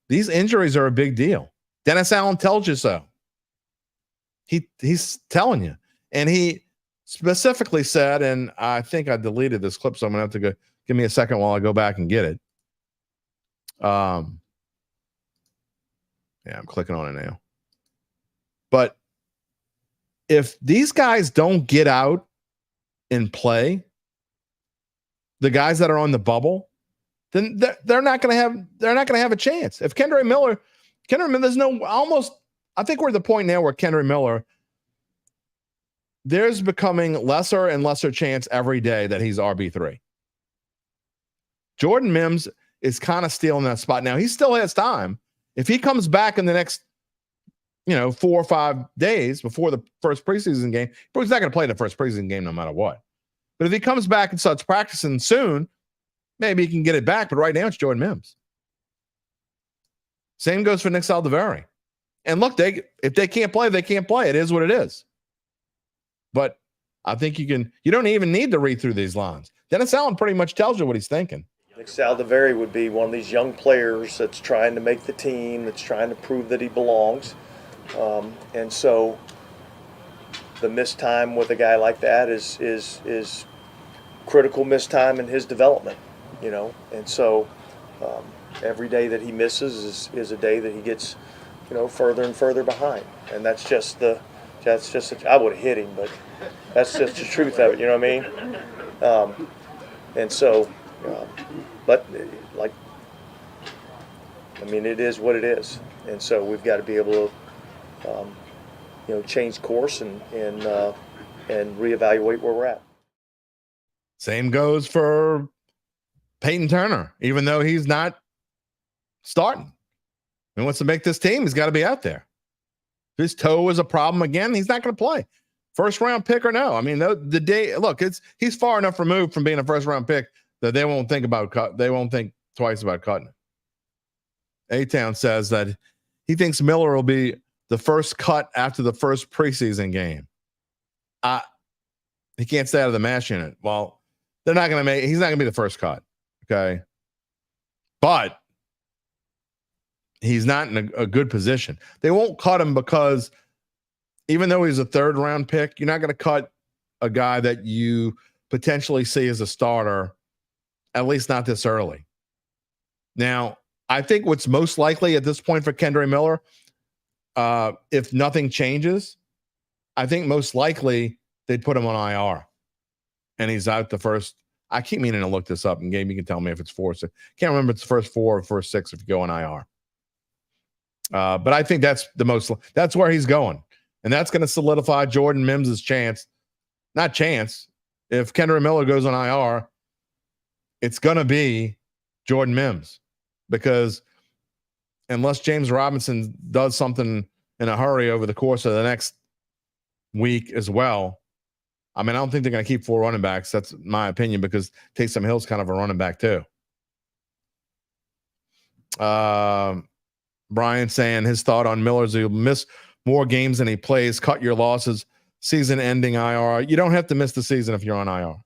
These injuries are a big deal. Dennis Allen tells you so. He's telling you. And he specifically said, and I think I deleted this clip, so I'm going to have to go. Give me a second while I go back and get it. Yeah, I'm clicking on it now. But if these guys don't get out and play, the guys that are on the bubble, then they're not going to have a chance. If Kendra Miller, there's no almost. I think we're at the point now where Kendra Miller, there's becoming lesser and lesser chance every day that he's RB3. Jordan Mims is kind of stealing that spot. Now, he still has time. If he comes back in the next, 4 or 5 days before the first preseason game, he's not going to play the first preseason game no matter what. But if he comes back and starts practicing soon, maybe he can get it back. But right now, it's Jordan Mims. Same goes for Nick Saldiveri. And look, if they can't play, they can't play. It is what it is. But I think you don't even need to read through these lines. Dennis Allen pretty much tells you what he's thinking. Nick Saldiveri would be one of these young players that's trying to make the team, that's trying to prove that he belongs. And so the missed time with a guy like that is critical missed time in his development, And so every day that he misses is a day that he gets, further and further behind. And I would have hit him, but that's just the truth of it, you know what I mean? And so, it is what it is. And so we've got to be able to, change course and reevaluate where we're at. Same goes for Peyton Turner, even though he's not starting. He wants to make this team. He's got to be out there. If his toe is a problem again, he's not going to play. First round pick or no. He's far enough removed from being a first round pick that they won't think twice about cutting it. A-Town says that he thinks Miller will be the first cut after the first preseason game. He can't stay out of the mash unit. Well, he's not going to be the first cut. Okay. But he's not in a good position. They won't cut him because even though he's a third round pick, you're not going to cut a guy that you potentially see as a starter, at least not this early. Now, I think what's most likely at this point for Kendra Miller, if nothing changes, I think most likely they'd put him on IR. And he's out the first. I keep meaning to look this up, and Gabe, you can tell me if it's 4 or 6. Can't remember if it's first 4 or first 6 if you go on IR. But I think that's where he's going. And that's going to solidify Jordan Mims' chance. Not chance. If Kendra Miller goes on IR, it's going to be Jordan Mims. Because unless James Robinson does something in a hurry over the course of the next week as well, I don't think they're going to keep 4 running backs. That's my opinion, because Taysom Hill's kind of a running back too. Brian saying his thought on Miller's, he'll miss more games than he plays. Cut your losses. Season-ending IR. You don't have to miss the season if you're on IR.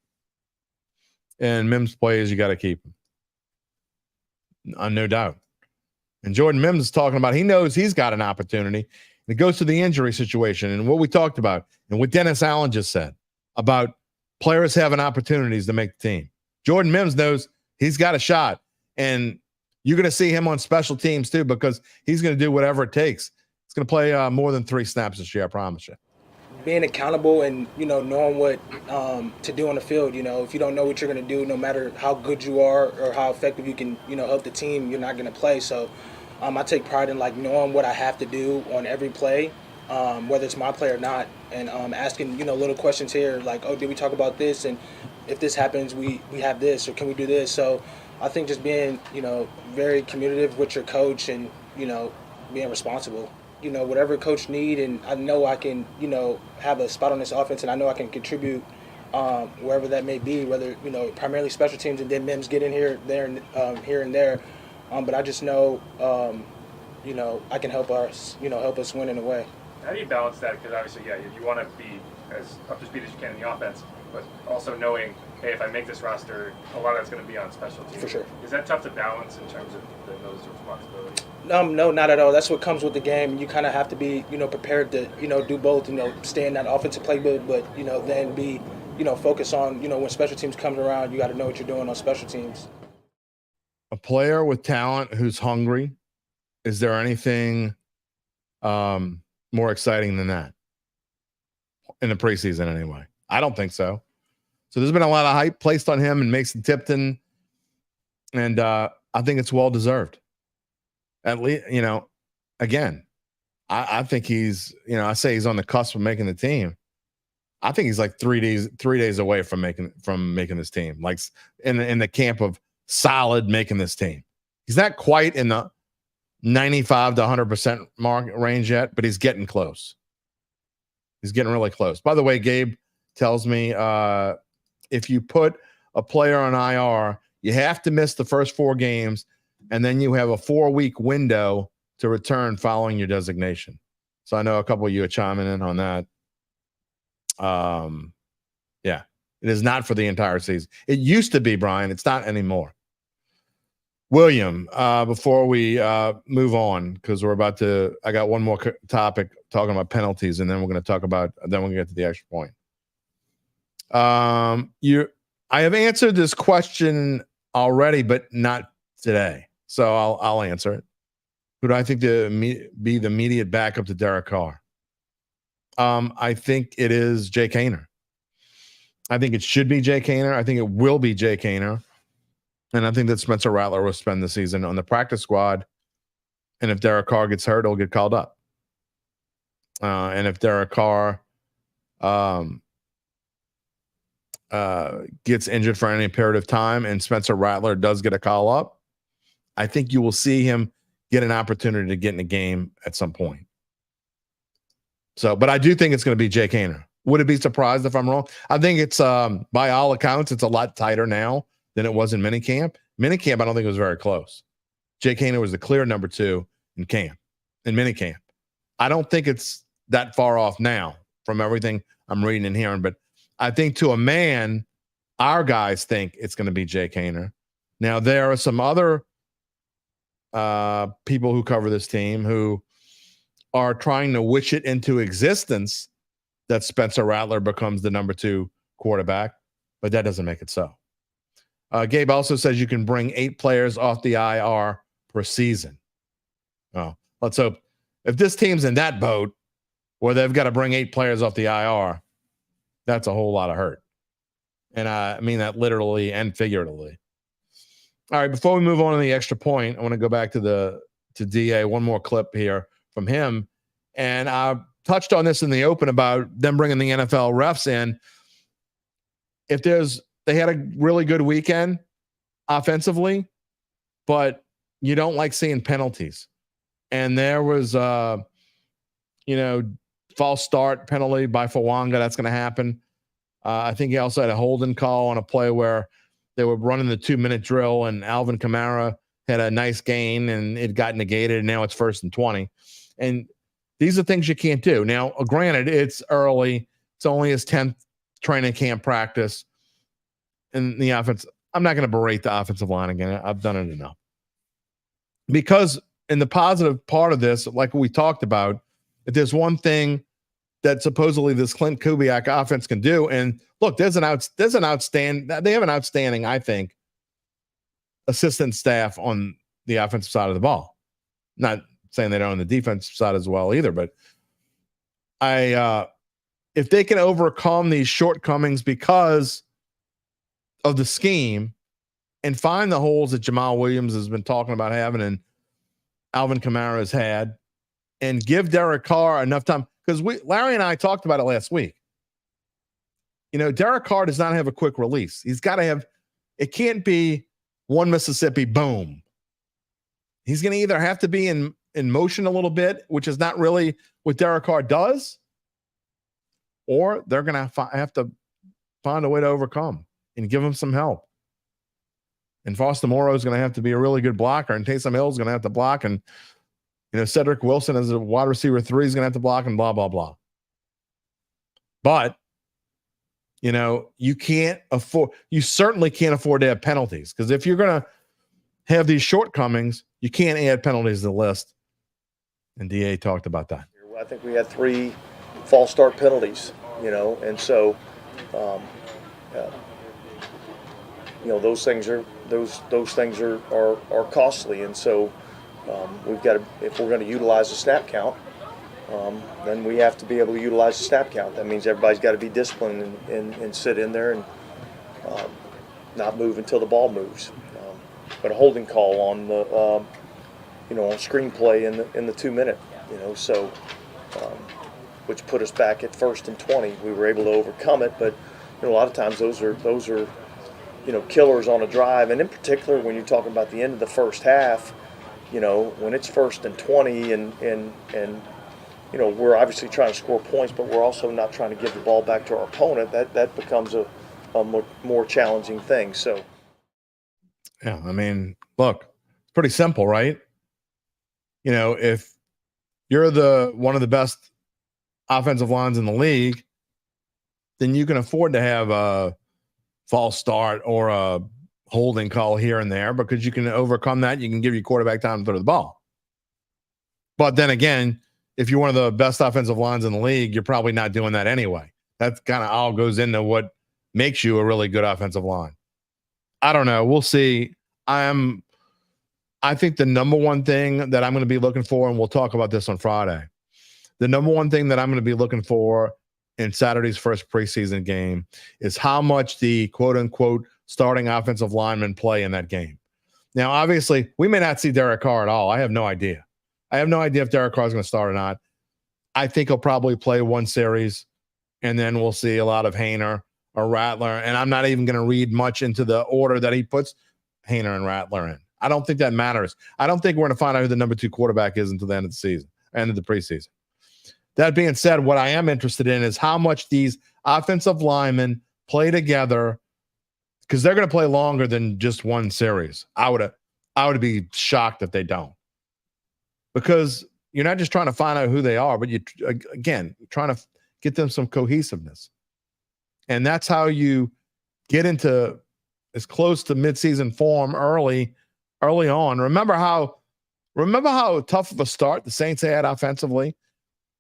And Mims plays, you got to keep him. No doubt. And Jordan Mims is talking about, he knows he's got an opportunity. And it goes to the injury situation and what we talked about and what Dennis Allen just said about players having opportunities to make the team. Jordan Mims knows he's got a shot. And you're going to see him on special teams too, because he's going to do whatever it takes. He's going to play more than 3 snaps this year, I promise you. Being accountable and, knowing what to do on the field. If you don't know what you're going to do, no matter how good you are or how effective you can, help the team, you're not going to play. So I take pride in knowing what I have to do on every play, whether it's my play or not, and asking, little questions here like, oh, did we talk about this? And if this happens, we have this, or can we do this? So I think just being, very communicative with your coach and, being responsible. Whatever coach need, and I know I can, have a spot on this offense, and I know I can contribute wherever that may be, whether, primarily special teams and then Mims get in here, there, here and there. But I just know, I can help us, help us win in a way. How do you balance that? Because obviously, yeah, you want to be as up to speed as you can in the offense, but also knowing, hey, if I make this roster, a lot of that's going to be on special teams. For sure. Is that tough to balance in terms of those responsibilities? No, not at all. That's what comes with the game. You kind of have to be, prepared to, do both. Stay in that offensive playbook, but then be, focus on, when special teams comes around, you got to know what you're doing on special teams. A player with talent who's hungry. Is there anything more exciting than that in the preseason? Anyway, I don't think so. So there's been a lot of hype placed on him and Mason Tipton, and I think it's well deserved. At least, again, I think he's, I say he's on the cusp of making the team. I think he's like 3 days away from making this team, like in the camp of solid making this team. He's not quite in the 95 to 100% mark range yet, but he's getting close. He's getting really close. By the way, Gabe tells me if you put a player on IR, you have to miss the first 4 games, and then you have a 4-week window to return following your designation. So I know a couple of you are chiming in on that. Yeah, it is not for the entire season. It used to be, Brian. It's not anymore. William, before we move on, because I got one more topic talking about penalties, and then we're going to then we'll get to the extra point. I have answered this question already, but not today. So I'll answer it. Who do I think to be the immediate backup to Derek Carr? I think it is Jake Haener. I think it should be Jake Haener. I think it will be Jake Haener. And I think that Spencer Rattler will spend the season on the practice squad. And if Derek Carr gets hurt, he'll get called up. And if Derek Carr gets injured for any period of time and Spencer Rattler does get a call up, I think you will see him get an opportunity to get in the game at some point. So, but I do think it's going to be Jake Haener. Would it be surprised if I'm wrong? I think it's, by all accounts, it's a lot tighter now than it was in minicamp. Minicamp, I don't think it was very close. Jake Haener was the clear number 2 in minicamp. I don't think it's that far off now from everything I'm reading and hearing, but I think to a man, our guys think it's going to be Jake Haener. Now, there are some other people who cover this team who are trying to wish it into existence that Spencer Rattler becomes the number 2 quarterback, but that doesn't make it so. Gabe also says you can bring 8 players off the IR per season. Oh, let's hope. If this team's in that boat where they've got to bring 8 players off the IR, that's a whole lot of hurt. And I mean that literally and figuratively. All right, before we move on to the extra point, I want to go back to DA. One more clip here from him. And I touched on this in the open about them bringing the NFL refs in. They had a really good weekend offensively, but you don't like seeing penalties. And there was, false start penalty by Fawanga. That's going to happen. I think he also had a holding call on a play where they were running the 2-minute drill and Alvin Kamara had a nice gain and it got negated. And now it's 1st and 20. And these are things you can't do. Now, granted, it's early. It's only his 10th training camp practice. And the offense, I'm not going to berate the offensive line again. I've done it enough. Because in the positive part of this, like we talked about, if there's one thing that supposedly this Klint Kubiak offense can do, and look, they have an outstanding, I think, assistant staff on the offensive side of the ball. Not saying they don't on the defensive side as well either, but if they can overcome these shortcomings because of the scheme and find the holes that Jamaal Williams has been talking about having and Alvin Kamara has had, and give Derek Carr enough time, because Larry and I talked about it last week. Derek Carr does not have a quick release. He's got to have, it can't be one Mississippi, boom. He's going to either have to be in motion a little bit, which is not really what Derek Carr does, or they're going to have to find a way to overcome and give him some help. And Foster Moreau is going to have to be a really good blocker, and Taysom Hill is going to have to block, and Cedric Wilson as a wide receiver 3 is going to have to block and blah, blah, blah. But, you certainly can't afford to have penalties, because if you're going to have these shortcomings, you can't add penalties to the list. And DA talked about that. I think we had 3 false start penalties, and so, those things are costly, and so we've got to, if we're going to utilize the snap count, then we have to be able to utilize the snap count. That means everybody's got to be disciplined and sit in there and not move until the ball moves. But a holding call on the on screenplay in the 2-minute, so which put us back at 1st and 20. We were able to overcome it, but a lot of times those are killers on a drive, and in particular when you're talking about the end of the first half, when it's 1st and 20 and we're obviously trying to score points, but we're also not trying to give the ball back to our opponent. That becomes a more challenging thing. So, yeah, look, it's pretty simple, right? If you're one of the best offensive lines in the league, then you can afford to have a false start or a holding call here and there, because you can overcome that. You can give your quarterback time to throw the ball. But then again, if you're one of the best offensive lines in the league, you're probably not doing that anyway. That kind of all goes into what makes you a really good offensive line. I don't know. We'll see. I think the number one thing that I'm going to be looking for, and we'll talk about this on Friday, the number one thing that I'm going to be looking for in Saturday's first preseason game is how much the quote-unquote starting offensive linemen play in that game. Now, obviously, we may not see Derek Carr at all. I have no idea. I have no idea if Derek Carr is going to start or not. I think he'll probably play one series, and then we'll see a lot of Haener or Rattler, and I'm not even going to read much into the order that he puts Haener and Rattler in. I don't think that matters. I don't think we're going to find out who the number 2 quarterback is until the end of the season, end of the preseason. That being said, what I am interested in is how much these offensive linemen play together, because they're going to play longer than just one series. I would be shocked if they don't, because you're not just trying to find out who they are, but you're trying to get them some cohesiveness. And that's how you get into as close to midseason form early on. Remember how tough of a start the Saints had offensively?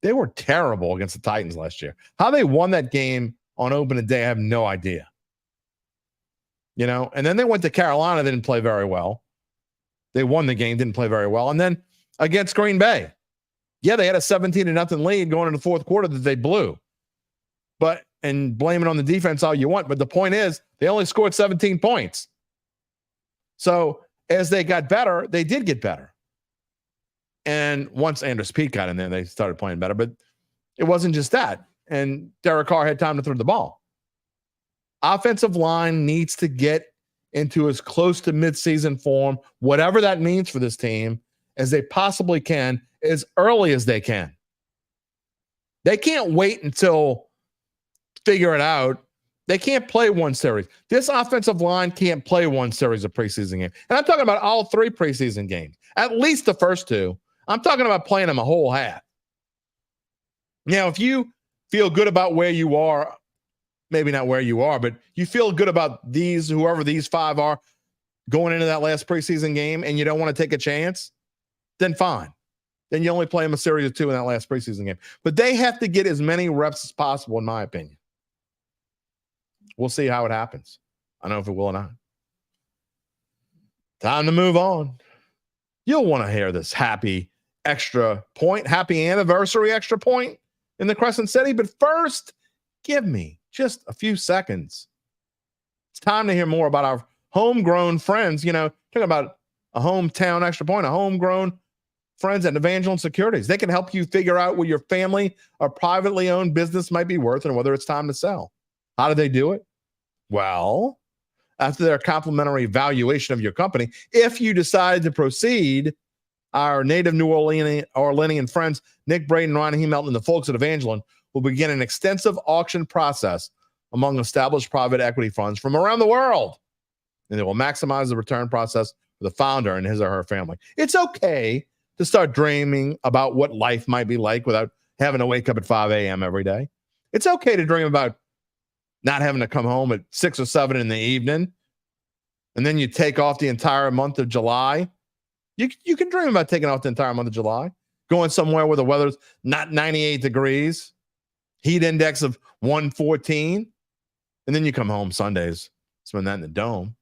They were terrible against the Titans last year. How they won that game on opening day, I have no idea. And then they went to Carolina, they didn't play very well. They won the game, didn't play very well. And then against Green Bay, yeah, they had a 17-0 lead going into the fourth quarter that they blew. And blame it on the defense all you want, but the point is they only scored 17 points. So as they got better, they did get better. And once Andrews Pete got in there, they started playing better. But it wasn't just that. And Derek Carr had time to throw the ball. Offensive line needs to get into as close to midseason form, whatever that means for this team, as they possibly can, as early as they can. They can't wait until figure it out. They can't play one series. This offensive line can't play one series of preseason games. And I'm talking about all 3 preseason games, at least the first 2. I'm talking about playing them a whole half. Now, if you feel good about where you are, maybe not where you are, but you feel good about whoever these 5 are going into that last preseason game, and you don't want to take a chance, then fine. Then you only play them a series of 2 in that last preseason game. But they have to get as many reps as possible, in my opinion. We'll see how it happens. I don't know if it will or not. Time to move on. You'll want to hear this happy anniversary extra point in the Crescent City. But first, give me just a few seconds. It's time to hear more about our homegrown friends. Talking about a hometown extra point, a homegrown friends at Evangeline Securities. They can help you figure out what your family or privately owned business might be worth and whether it's time to sell. How do they do it? Well, after their complimentary valuation of your company, if you decide to proceed, our native New Orleanian friends, Nick Braden, Ron Hemelton, and the folks at Evangeline will begin an extensive auction process among established private equity funds from around the world. And they will maximize the return process for the founder and his or her family. It's okay to start dreaming about what life might be like without having to wake up at 5 a.m. every day. It's okay to dream about not having to come home at 6 or 7 in the evening, and then you take off the entire month of July. You can dream about taking off the entire month of July, going somewhere where the weather's not 98 degrees, heat index of 114, and then you come home Sundays, spend that in the dome.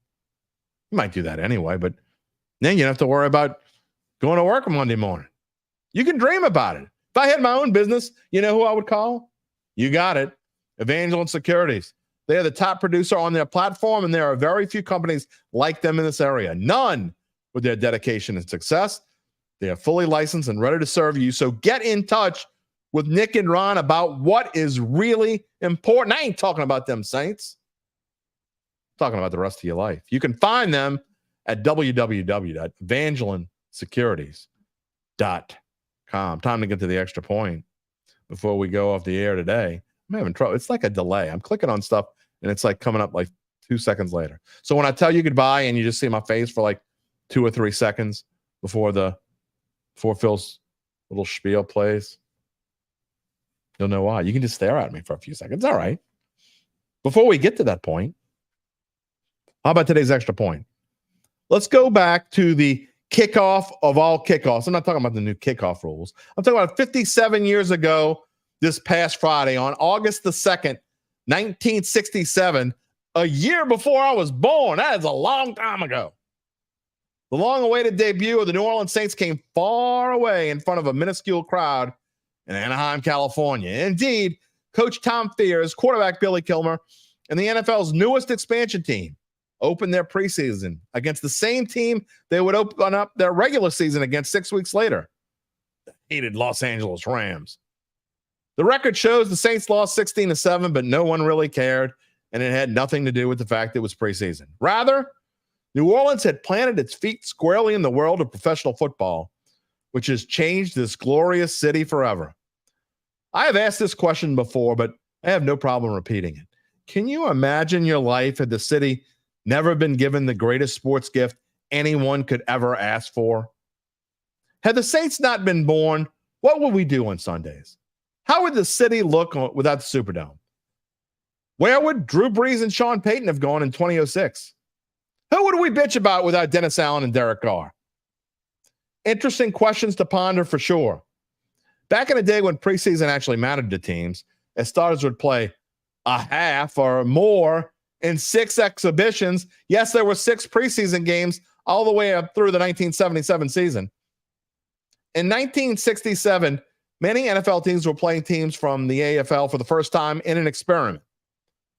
You might do that anyway, but then you don't have to worry about going to work on Monday morning. You can dream about it. If I had my own business, you know who I would call? You got it. Evangeline Securities. They are the top producer on their platform, and there are very few companies like them in this area. None with their dedication and success. They are fully licensed and ready to serve you. So get in touch with Nick and Ron about what is really important. I ain't talking about them Saints. I'm talking about the rest of your life. You can find them at www.evangelinesecurities.com. Time to get to the extra point before we go off the air today. I'm having trouble. It's like a delay. I'm clicking on stuff, and it's like coming up like 2 seconds later. So when I tell you goodbye and you just see my face for like 2 or 3 seconds before Phil's little spiel plays, you'll know why. You can just stare at me for a few seconds. All right. Before we get to that point, how about today's extra point? Let's go back to the kickoff of all kickoffs. I'm not talking about the new kickoff rules. I'm talking about 57 years ago this past Friday on August the 2nd, 1967, a year before I was born. That is a long time ago. The long-awaited debut of the New Orleans Saints came far away in front of a minuscule crowd in Anaheim, California. Indeed, Coach Tom Fears, quarterback Billy Kilmer, and the NFL's newest expansion team opened their preseason against the same team they would open up their regular season against 6 weeks later, the hated Los Angeles Rams. The record shows the Saints lost 16-7, but no one really cared, and it had nothing to do with the fact it was preseason. Rather, New Orleans had planted its feet squarely in the world of professional football, which has changed this glorious city forever. I have asked this question before, but I have no problem repeating it. Can you imagine your life had the city never been given the greatest sports gift anyone could ever ask for? Had the Saints not been born, what would we do on Sundays? How would the city look without the Superdome? Where would Drew Brees and Sean Payton have gone in 2006? Who would we bitch about without Dennis Allen and Derek Carr? Interesting questions to ponder for sure. Back in the day when preseason actually mattered to teams, as starters would play a half or more in 6 exhibitions. Yes, there were 6 preseason games all the way up through the 1977 season. In 1967, many NFL teams were playing teams from the AFL for the first time in an experiment,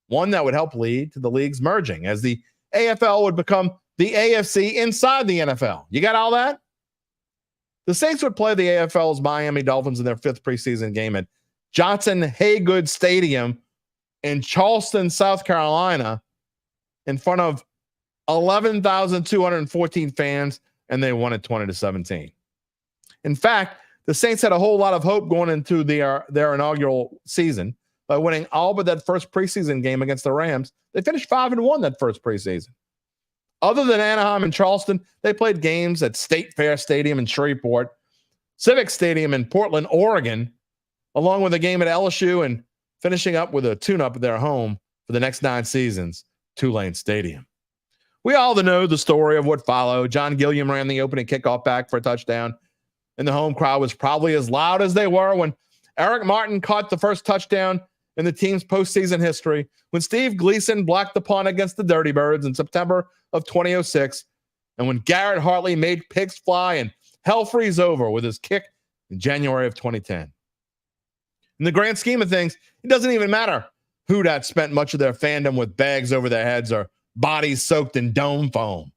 one that would help lead to the leagues merging as the AFL would become the AFC inside the NFL. You got all that? The Saints would play the AFL's Miami Dolphins in their 5th preseason game at Johnson Haygood Stadium in Charleston, South Carolina, in front of 11,214 fans, and they won it 20-17. In fact, the Saints had a whole lot of hope going into their inaugural season by winning all but that first preseason game against the Rams. They finished 5-1 that first preseason. Other than Anaheim and Charleston, they played games at State Fair Stadium in Shreveport, Civic Stadium in Portland, Oregon, along with a game at LSU, and finishing up with a tune-up at their home for the next 9 seasons, Tulane Stadium. We all know the story of what followed. John Gilliam ran the opening kickoff back for a touchdown, and the home crowd was probably as loud as they were when Eric Martin caught the first touchdown in the team's postseason history, when Steve Gleason blocked the punt against the Dirty Birds in September of 2006, and when Garrett Hartley made pigs fly and hell freeze over with his kick in January of 2010. In the grand scheme of things, it doesn't even matter who that spent much of their fandom with bags over their heads or bodies soaked in dome foam.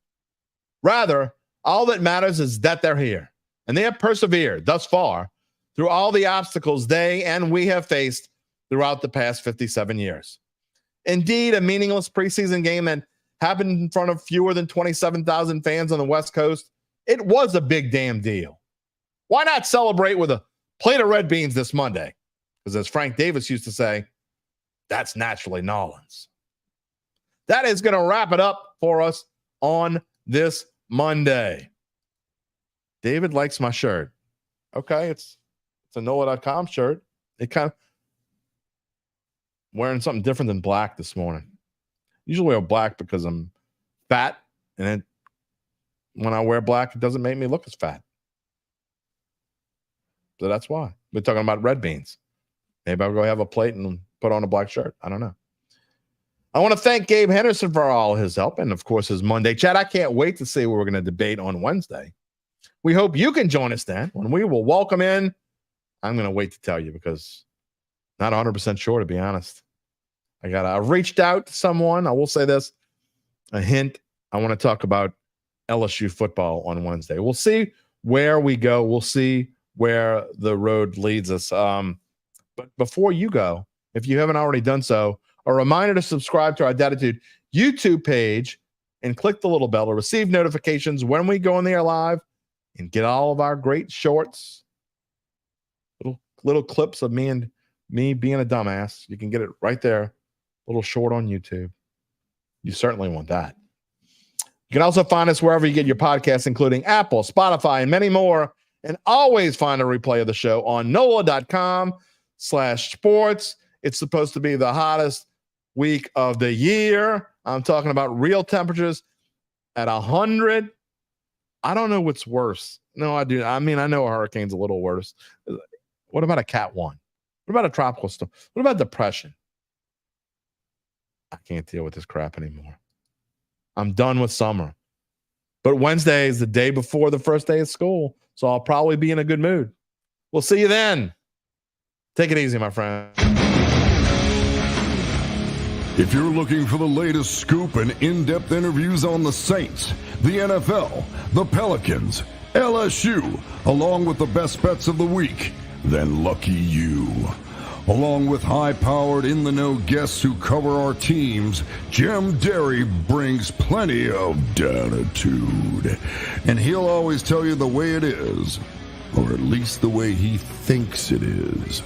Rather, all that matters is that they're here, and they have persevered thus far through all the obstacles they and we have faced throughout the past 57 years. Indeed, a meaningless preseason game that happened in front of fewer than 27,000 fans on the West Coast, it was a big damn deal. Why not celebrate with a plate of red beans this Monday? Because as Frank Davis used to say, that's naturally Nolans. That is going to wrap it up for us on this Monday. David likes my shirt. Okay, it's a NOLA.com shirt. It kind of wearing something different than black this morning. Usually wear black because I'm fat, and then when I wear black, it doesn't make me look as fat. So that's why. We're talking about red beans. Maybe I'll go have a plate and put on a black shirt. I don't know. I want to thank Gabe Henderson for all his help and, of course, his Monday chat. I can't wait to see what we're going to debate on Wednesday. We hope you can join us then when we will welcome in. I'm going to wait to tell you because not 100% sure, to be honest. I reached out to someone. I will say this, a hint. I want to talk about LSU football on Wednesday. We'll see where we go. We'll see where the road leads us. But before you go, if you haven't already done so, a reminder to subscribe to our Dattitude YouTube page and click the little bell to receive notifications when we go on the air live and get all of our great shorts, little clips of me being a dumbass. You can get it right there, little short on YouTube. You certainly want that. You can also find us wherever you get your podcasts, including Apple, Spotify, and many more. And always find a replay of the show on NOLA.com/sports. It's supposed to be the hottest week of the year. I'm talking about real temperatures at 100. I don't know what's worse. No, I do. I mean, I know a hurricane's a little worse. What about a Cat 1? What about a tropical storm? What about depression? I can't deal with this crap anymore. I'm done with summer. But Wednesday is the day before the first day of school, so I'll probably be in a good mood. We'll see you then. Take it easy, my friend. If you're looking for the latest scoop and in-depth interviews on the Saints, the NFL, the Pelicans, LSU, along with the best bets of the week, then lucky you. Along with high-powered, in-the-know guests who cover our teams, Jim Derry brings plenty of Dattitude. And he'll always tell you the way it is, or at least the way he thinks it is.